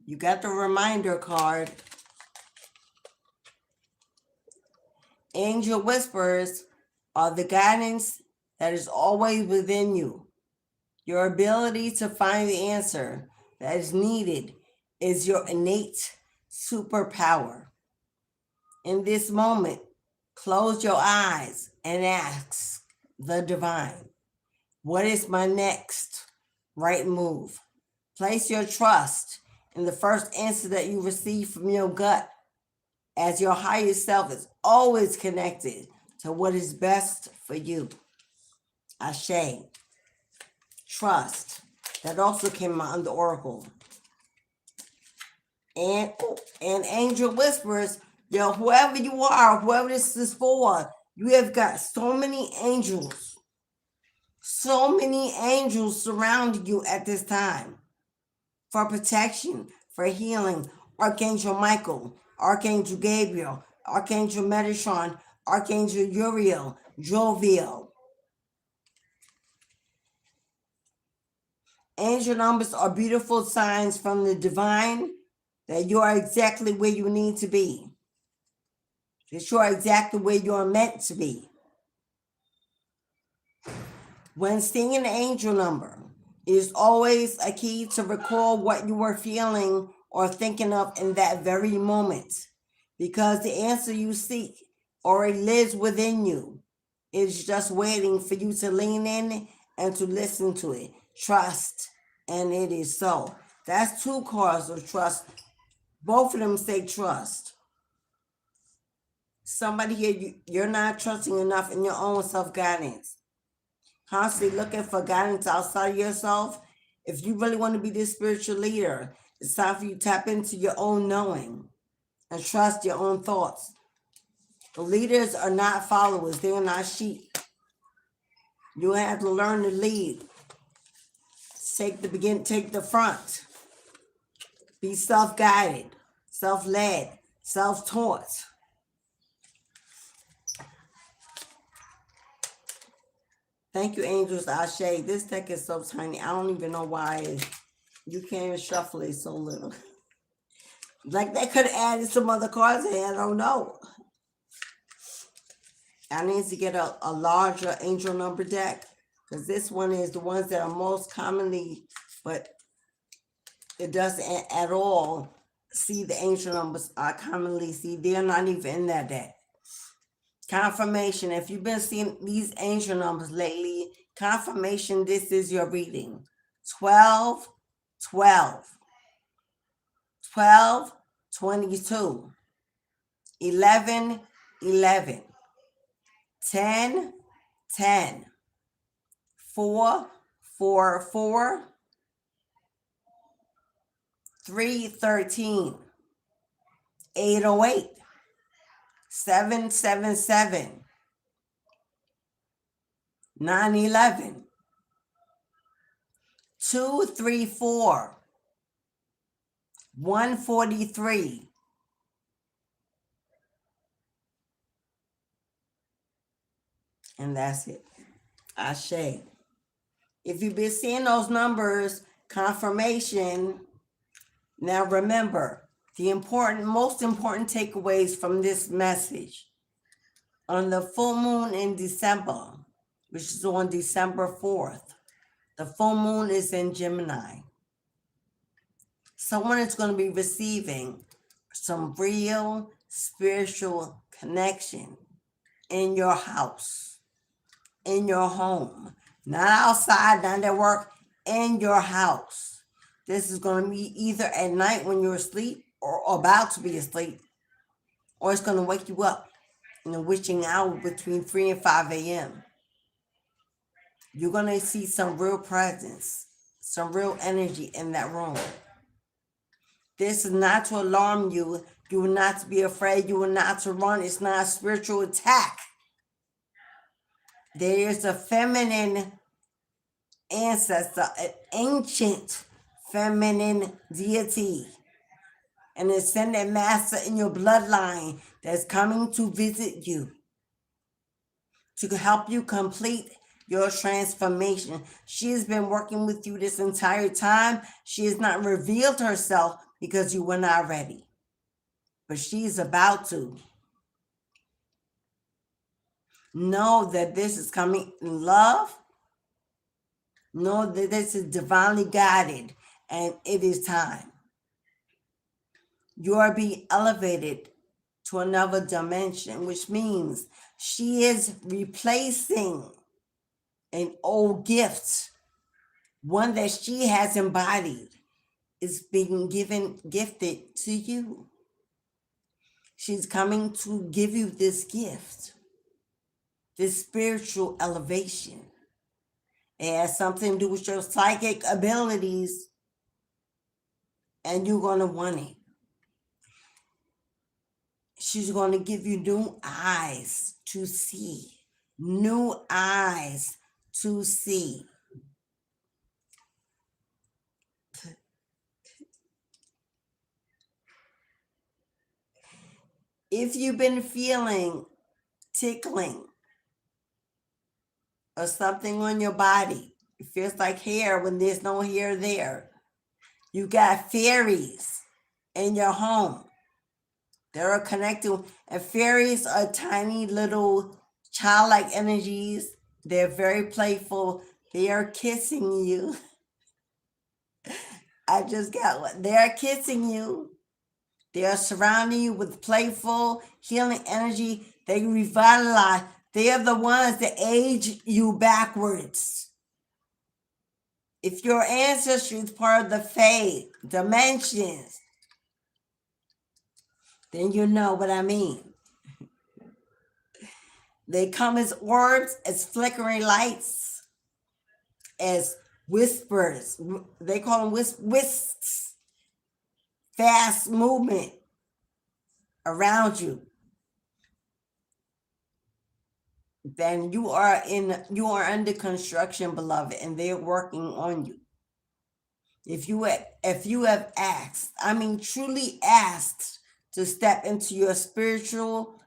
You got the reminder card. Angel whispers are the guidance that is always within you. Your ability to find the answer that is needed is your innate superpower. In this moment, close your eyes and ask the divine, what is my next right move? Place your trust in the first answer that you receive from your gut, as your higher self is always connected to what is best for you. Ashe. Trust. That also came out in the oracle. And angel whispers, yo, whoever you are, whoever this is for, you have got so many angels. So many angels surrounding you at this time for protection, for healing. Archangel Michael, Archangel Gabriel, Archangel Metatron, Archangel Uriel, Joviel. Angel numbers are beautiful signs from the divine that you are exactly where you need to be. That you are exactly where you are meant to be. When seeing an angel number, it is always a key to recall what you were feeling or thinking of in that very moment, because the answer you seek already lives within you. It's just waiting for you to lean in and to listen to it. Trust, and it is so. That's two cards of trust. Both of them say trust. Somebody here, you're not trusting enough in your own self-guidance. Constantly looking for guidance outside of yourself. If you really want to be this spiritual leader, it's time for you to tap into your own knowing and trust your own thoughts. The leaders are not followers. They are not sheep. You have to learn to lead. Take the front. Be self-guided, self-led, self-taught. Thank you, angels. Ashe. This deck is so tiny. I don't even know why you can't even shuffle it so little. Like they could have added some other cards in. I don't know. I need to get a larger angel number deck, because this one is the ones that are most commonly, but it doesn't at all see the angel numbers I commonly see. They're not even in that deck. Confirmation. If you've been seeing these angel numbers lately, confirmation, this is your reading. 12, 12, 12, 22, 11, 11, 10, 10, 4, 4, 4, 3, 13, 808, 7, 7, 7, 9, 11, 2, 3, 4, 143, and that's it. Ashe. If you've been seeing those numbers, confirmation. Now remember, the most important takeaways from this message. On the full moon in December, which is on December 4th, the full moon is in Gemini. Someone is going to be receiving some real spiritual connection in your house, in your home, not outside, not at work, in your house. This is going to be either at night when you're asleep or about to be asleep, or it's going to wake you up in the witching hour between 3 and 5 a.m. You're going to see some real presence, some real energy in that room. This is not to alarm you. You are not to be afraid. You are not to run. It's not a spiritual attack. There is a feminine ancestor, an ancient feminine deity, an ascended master in your bloodline that's coming to visit you to help you complete your transformation. She has been working with you this entire time. She has not revealed herself because you were not ready, but she's about to. Know that this is coming in love. Know that this is divinely guided and it is time. You are being elevated to another dimension, which means she is replacing an old gift, one that she has embodied, is being gifted to you. She's coming to give you this gift, this spiritual elevation. It has something to do with your psychic abilities, and you're going to want it. She's going to give you new eyes to see. New eyes to see. If you've been feeling tickling or something on your body, it feels like hair when there's no hair there. You got fairies in your home. They're connected, and fairies are tiny little childlike energies. They're very playful. They are kissing you. I just got one. They are kissing you. They are surrounding you with playful, healing energy. They revitalize. They are the ones that age you backwards. If your ancestry is part of the Fae dimensions, then you know what I mean. They come as orbs, as flickering lights, as whispers. They call them wisps. Fast movement around you. Then you are under construction, beloved, and they're working on you. If you have asked, I mean truly asked, to step into your spiritual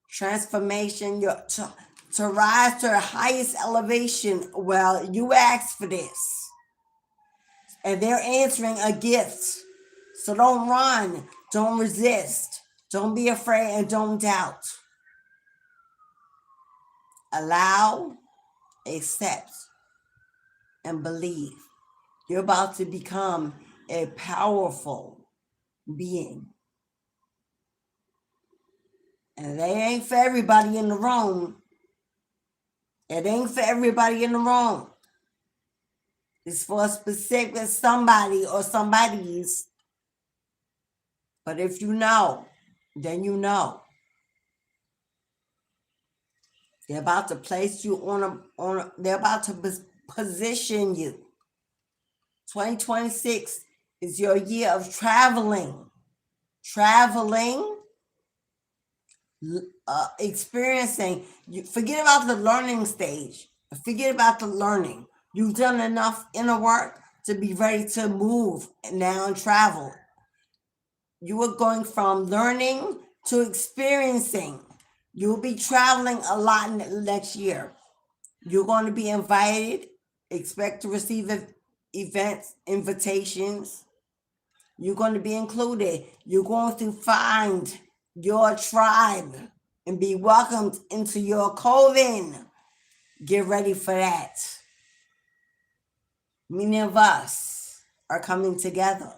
transformation, to rise to the highest elevation, well, you asked for this. And they're answering a gift. So don't run, don't resist, don't be afraid, and don't doubt. Allow, accept, and believe. You're about to become a powerful being. And they ain't for everybody in the room. It ain't for everybody in the room. It's for a specific somebody or somebody's. But if you know, then you know. They're about to place you they're about to position you. 2026 is your year of traveling. Experiencing. Forget about the learning stage. Forget about the learning. You've done enough inner work to be ready to move now and travel. You are going from learning to experiencing. You'll be traveling a lot next year. You're going to be invited. Expect to receive events, invitations. You're going to be included. You're going to find your tribe and be welcomed into your coven. Get ready for that. Many of us are coming together.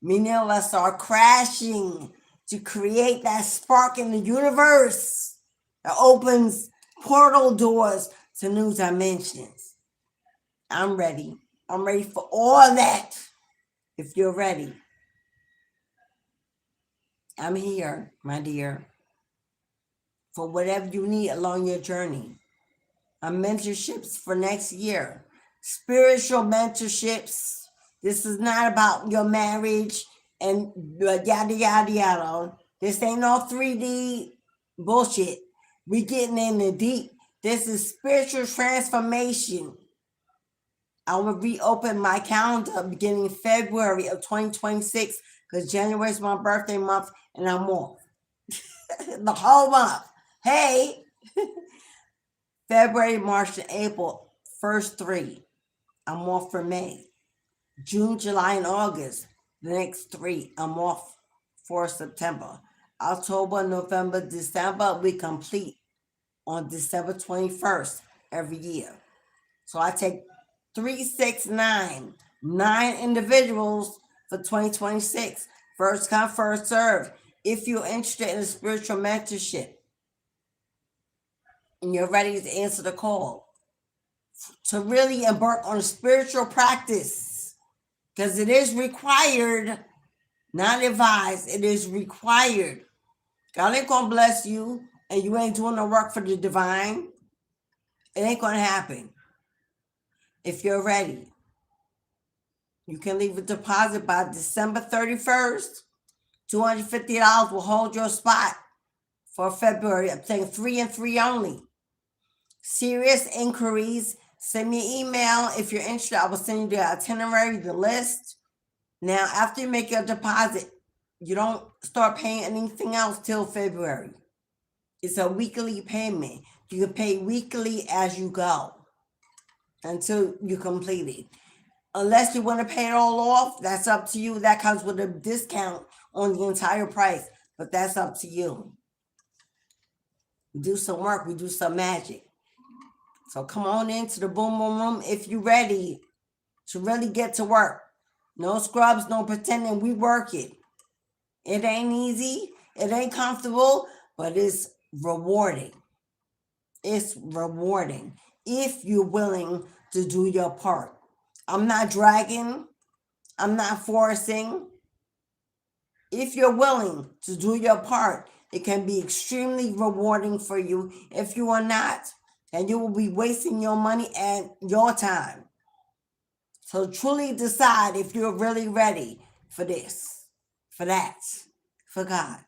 Many of us are crashing to create that spark in the universe that opens portal doors to new dimensions. I'm ready. I'm ready for all that. If you're ready, I'm here, my dear, for whatever you need along your journey. Mentorships for next year, spiritual mentorships. This is not about your marriage and yada, yada, yada. This ain't no 3D bullshit. We getting in the deep. This is spiritual transformation. I will reopen my calendar beginning February of 2026 because January is my birthday month and I'm off. The whole month. Hey! February, March, and April, first 3. I'm off for May. June, July, and August, the next 3. I'm off for September. October, November, December, we complete on December 21st every year. So I take 369. 9 individuals for 2026. First come, first serve. If you're interested in a spiritual mentorship and you're ready to answer the call, to really embark on a spiritual practice, because it is required, not advised, it is required. God ain't gonna bless you and you ain't doing the work for the divine. It ain't gonna happen. If you're ready, you can leave a deposit by December 31st. $250 will hold your spot for February. I'm saying 3 and 3 only. Serious inquiries, send me an email. If you're interested, I will send you the itinerary, the list. Now, after you make your deposit, you don't start paying anything else till February. It's a weekly payment. You can pay weekly as you go until you complete it. Unless you want to pay it all off, that's up to you. That comes with a discount on the entire price, but that's up to you. We do some work, we do some magic. So come on into the Boom Boom Room if you're ready to really get to work. No scrubs, no pretending, we work it. It ain't easy, it ain't comfortable, but it's rewarding. It's rewarding if you're willing to do your part. I'm not dragging, I'm not forcing. If you're willing to do your part, it can be extremely rewarding for you. If you are not, then you will be wasting your money and your time. So truly decide if you're really ready for this, for that, for God.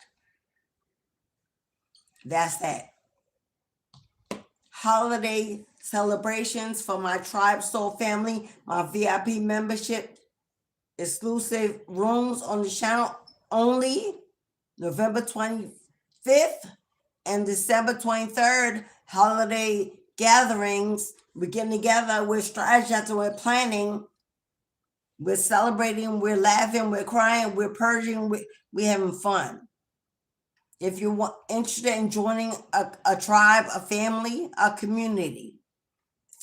That's that. Holiday celebrations for my Tribe Soul family, my VIP membership, exclusive rooms on the channel only, November 25th and December 23rd, holiday gatherings. We're getting together, we're strategizing, we're planning, we're celebrating, we're laughing, we're crying, we're purging, we're having fun. If you're interested in joining a tribe, a family, a community,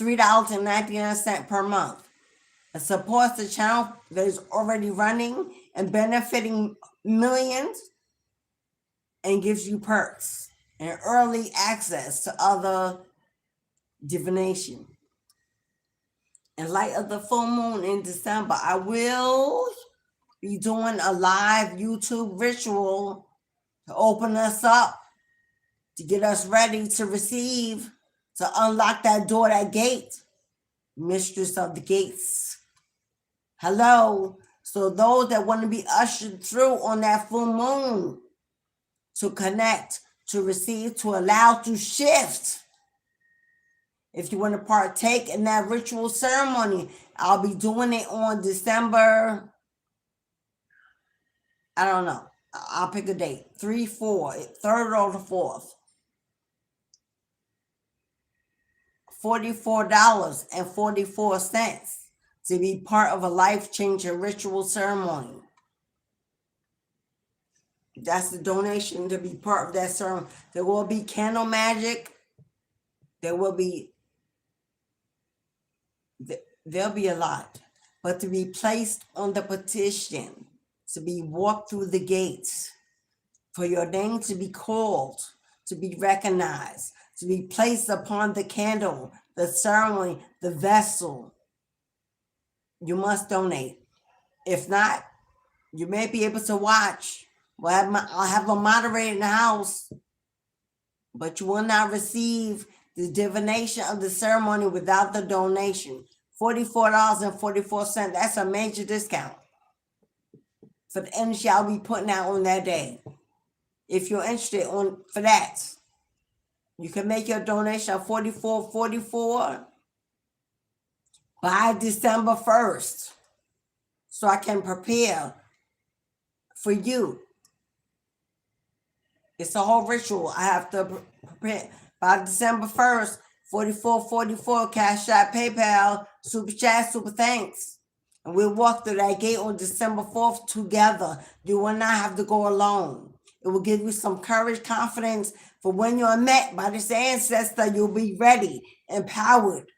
$3.99 per month. It supports the channel that is already running and benefiting millions and gives you perks and early access to other divination. In light of the full moon in December, I will be doing a live YouTube ritual to open us up, to get us ready to receive, to unlock that door, that gate, mistress of the gates. Hello. So those that want to be ushered through on that full moon, to connect, to receive, to allow, to shift. If you want to partake in that ritual ceremony, I'll be doing it on December, I don't know. I'll pick a date, 3, 4, 3rd or the 4th. $44.44 to be part of a life-changing ritual ceremony. That's the donation to be part of that ceremony. There will be candle magic. There'll be a lot. But to be placed on the petition, to be walked through the gates, for your name to be called, to be recognized, to be placed upon the candle, the ceremony, the vessel, you must donate. If not, you may be able to watch. I'll have a moderator in the house, but you will not receive the divination of the ceremony without the donation. $44.44. That's a major discount for the energy I'll be putting out on that day. If you're interested for that, you can make your donation of $44.44 by December 1st, so I can prepare for you. It's a whole ritual. I have to prepare by December 1st. $44.44, Cash App, PayPal, Super Chat, Super Thanks. And we'll walk through that gate on December 4th together. You will not have to go alone. It will give you some courage, confidence for when you're met by this ancestor, you'll be ready, empowered.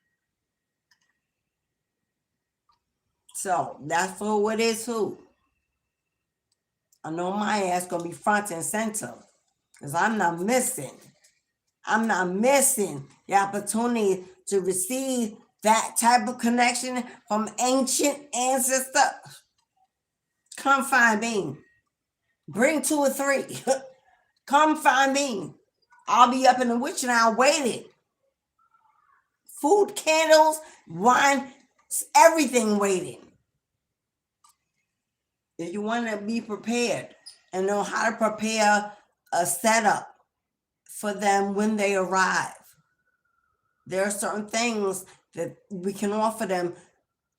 So that's for what is who. I know my ass gonna be front and center because I'm not missing the opportunity to receive that type of connection from ancient ancestor. Come find me. Bring 2 or 3. Come find me. I'll be up in the witching hour waiting. Food, candles, wine, everything waiting. If you want to be prepared and know how to prepare a setup for them when they arrive, there are certain things that we can offer them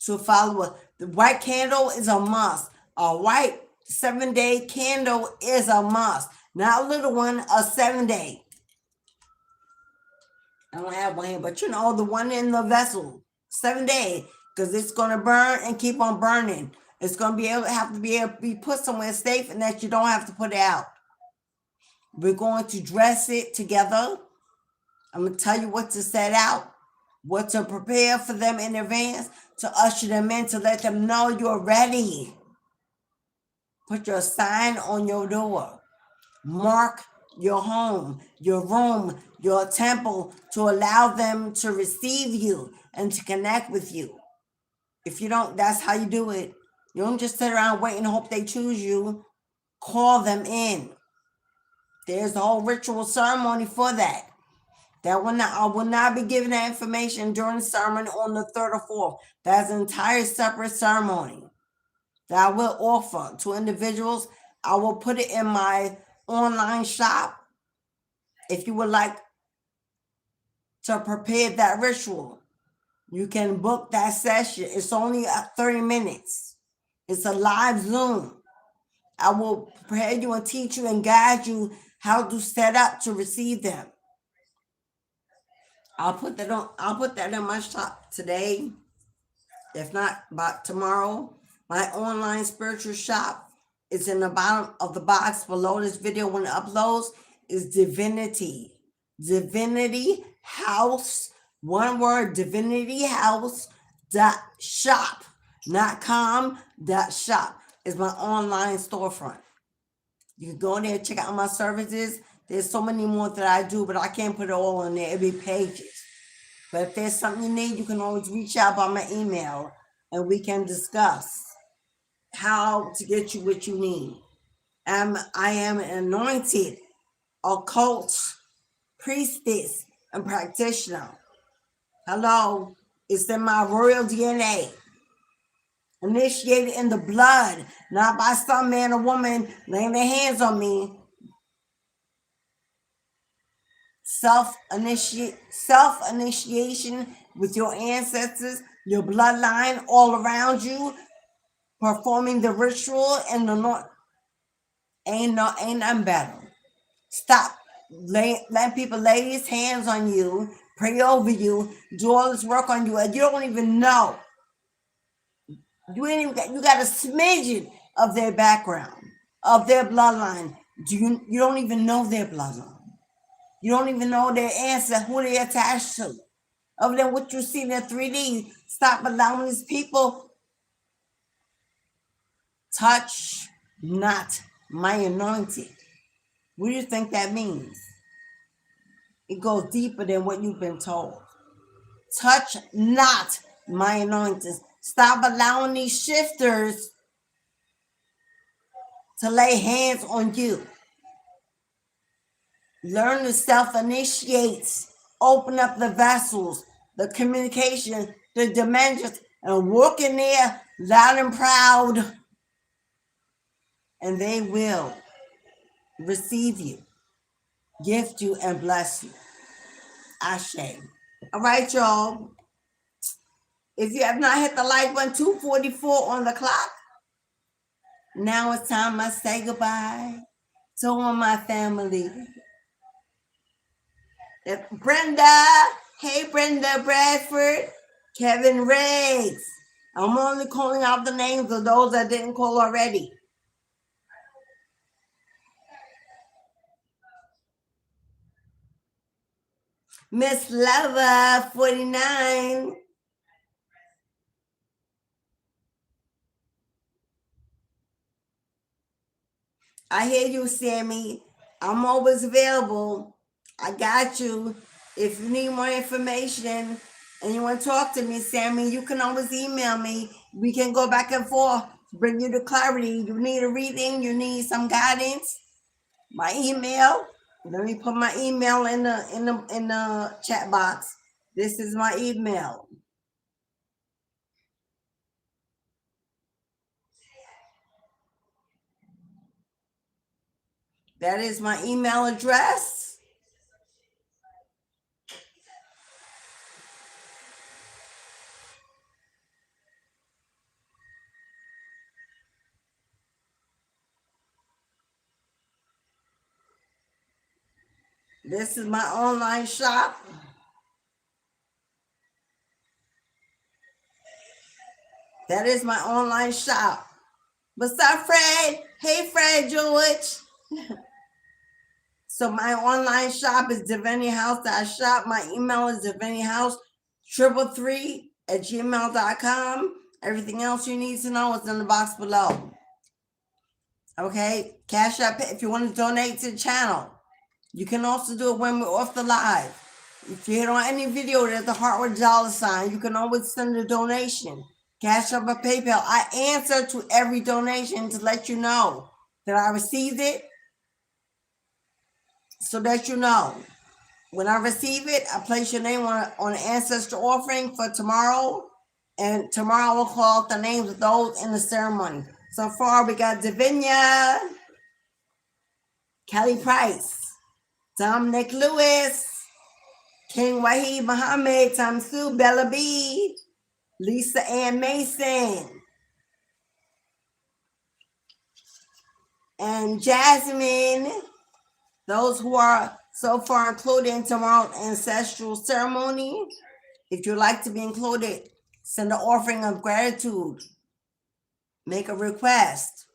to follow. The white candle is a must. A white 7-day candle is a must. Not a little one, a 7-day. I don't have one here, but you know, the one in the vessel, 7-day, because it's going to burn and keep on burning. It's going to be able to be put somewhere safe and that you don't have to put it out. We're going to dress it together. I'm going to tell you what to set out, what to prepare for them in advance, to usher them in, to let them know you're ready. Put your sign on your door. Mark your home, your room, your temple, to allow them to receive you and to connect with you. If you don't, that's how you do it. You don't just sit around waiting and hope they choose you. Call them in. There's a whole ritual ceremony for that. I will not be giving that information during the ceremony on the 3rd or 4th. That's an entire separate ceremony that I will offer to individuals. I will put it in my online shop. If you would like to prepare that ritual, you can book that session. It's only 30 minutes. It's a live Zoom. I will prepare you and teach you and guide you how to set up to receive them. I'll put that in my shop today. If not, by tomorrow. My online spiritual shop is in the bottom of the box below this video when it uploads. Is Divinity. Divinity House. One word, Divinity House .shop. Not com, .shop is my online storefront. You can go in there and check out my services. There's so many more that I do, but I can't put it all in there. It'll be pages. But if there's something you need, you can always reach out by my email and we can discuss how to get you what you need. I am an anointed occult priestess and practitioner. Hello, it's in my royal DNA. Initiated in the blood, not by some man or woman laying their hands on me. Self-initiation with your ancestors, your bloodline all around you, performing the ritual and the Lord. Ain't nothing better. Stop letting people lay his hands on you, pray over you, do all this work on you, and you don't even know. You got a smidgen of their background, of their bloodline. You don't even know their bloodline. You don't even know their ancestors, who they attached to. Other than what you see in their 3D, stop allowing these people. Touch not my anointed. What do you think that means? It goes deeper than what you've been told. Touch not my anointed. Stop allowing these shifters to lay hands on you. Learn to self-initiate. Open up the vessels, the communication, the dimensions, and walk in there loud and proud. And they will receive you, gift you, and bless you. Ashe. All right, y'all. If you have not hit the like button, 2:44 on the clock. Now it's time I say goodbye to all my family. Brenda, hey Brenda Bradford, Kevin Riggs. I'm only calling out the names of those I didn't call already. Miss Lover 49. I hear you, Sammy. I'm always available. I got you. If you need more information and you want to talk to me, Sammy, you can always email me. We can go back and forth, bring you to clarity. You need a reading, you need some guidance. My email. Let me put my email in the chat box. This is my email. That is my email address. This is my online shop. That is my online shop. What's up, Fred? Hey, Fred George. So my online shop is divinityhouse.shop. My email is divinityhouse333@gmail.com. Everything else you need to know is in the box below. Okay, Cash App if you want to donate to the channel. You can also do it when we're off the live. If you hit on any video there's a heart with $, you can always send a donation. Cash App or PayPal. I answer to every donation to let you know that I received it, so that you know. When I receive it, I place your name on an ancestor offering for tomorrow, and tomorrow we'll call out the names of those in the ceremony. So far, we got Davinia, Kelly Price, Dominic Lewis, King Wahid Muhammad, Tamsu Bella B, Lisa Ann Mason, and Jasmine. Those who are so far included in tomorrow's ancestral ceremony. If you'd like to be included, send an offering of gratitude. Make a request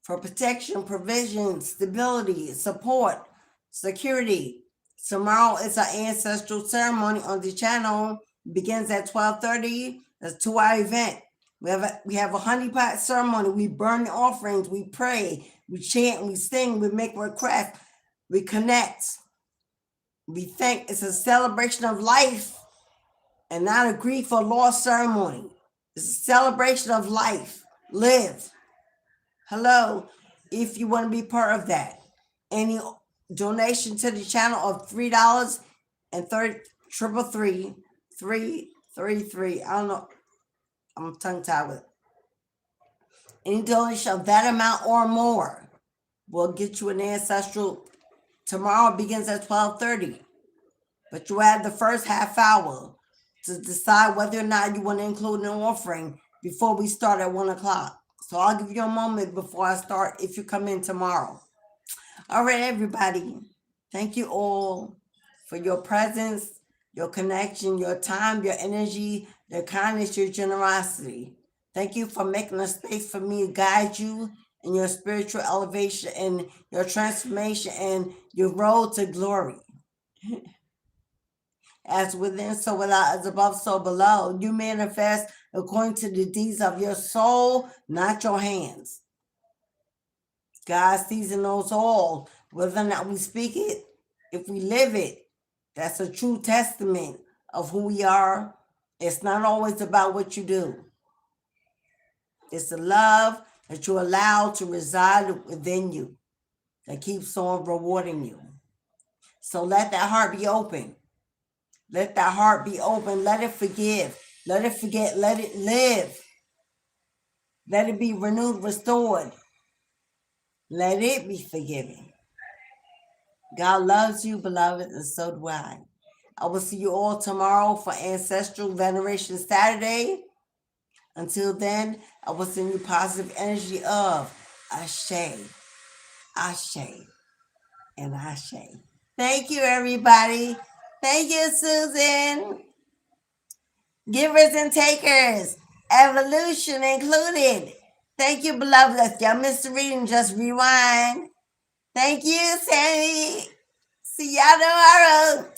for protection, provision, stability, support, security. Tomorrow is our ancestral ceremony on the channel. It begins at 12:30. It's a 2-hour event. We have a honeypot ceremony. We burn the offerings. We pray. We chant. We sing. We make requests. We connect. We thank. It's a celebration of life and not a grief or loss ceremony. It's a celebration of life. Live. Hello. If you want to be part of that, any donation to the channel of $3.33. I don't know. I'm tongue tied with it. Any donation of that amount or more will get you an ancestral. Tomorrow begins at 12:30, but you add the first half hour to decide whether or not you want to include an offering before we start at 1 o'clock. So I'll give you a moment before I start if you come in tomorrow. All right, everybody. Thank you all for your presence, your connection, your time, your energy, your kindness, your generosity. Thank you for making a space for me to guide you in your spiritual elevation and your transformation and your road to glory. As within, so without, as above, so below. You manifest according to the deeds of your soul, not your hands. God sees and knows all, whether or not we speak it, if we live it. That's a true testament of who we are. It's not always about what you do. It's the love that you allow to reside within you that keeps on rewarding you. So let that heart be open. Let that heart be open. Let it forgive. Let it forget. Let it live. Let it be renewed, restored. Let it be forgiven. God loves you, beloved, and so do I. I will see you all tomorrow for Ancestral Veneration Saturday. Until then, I will send you positive energy of Ashe, Ashe, and Ashe. Thank you, everybody. Thank you, Susan. Givers and takers, evolution included. Thank you, beloved. If y'all missed the reading, just rewind. Thank you, Sammy. See y'all tomorrow.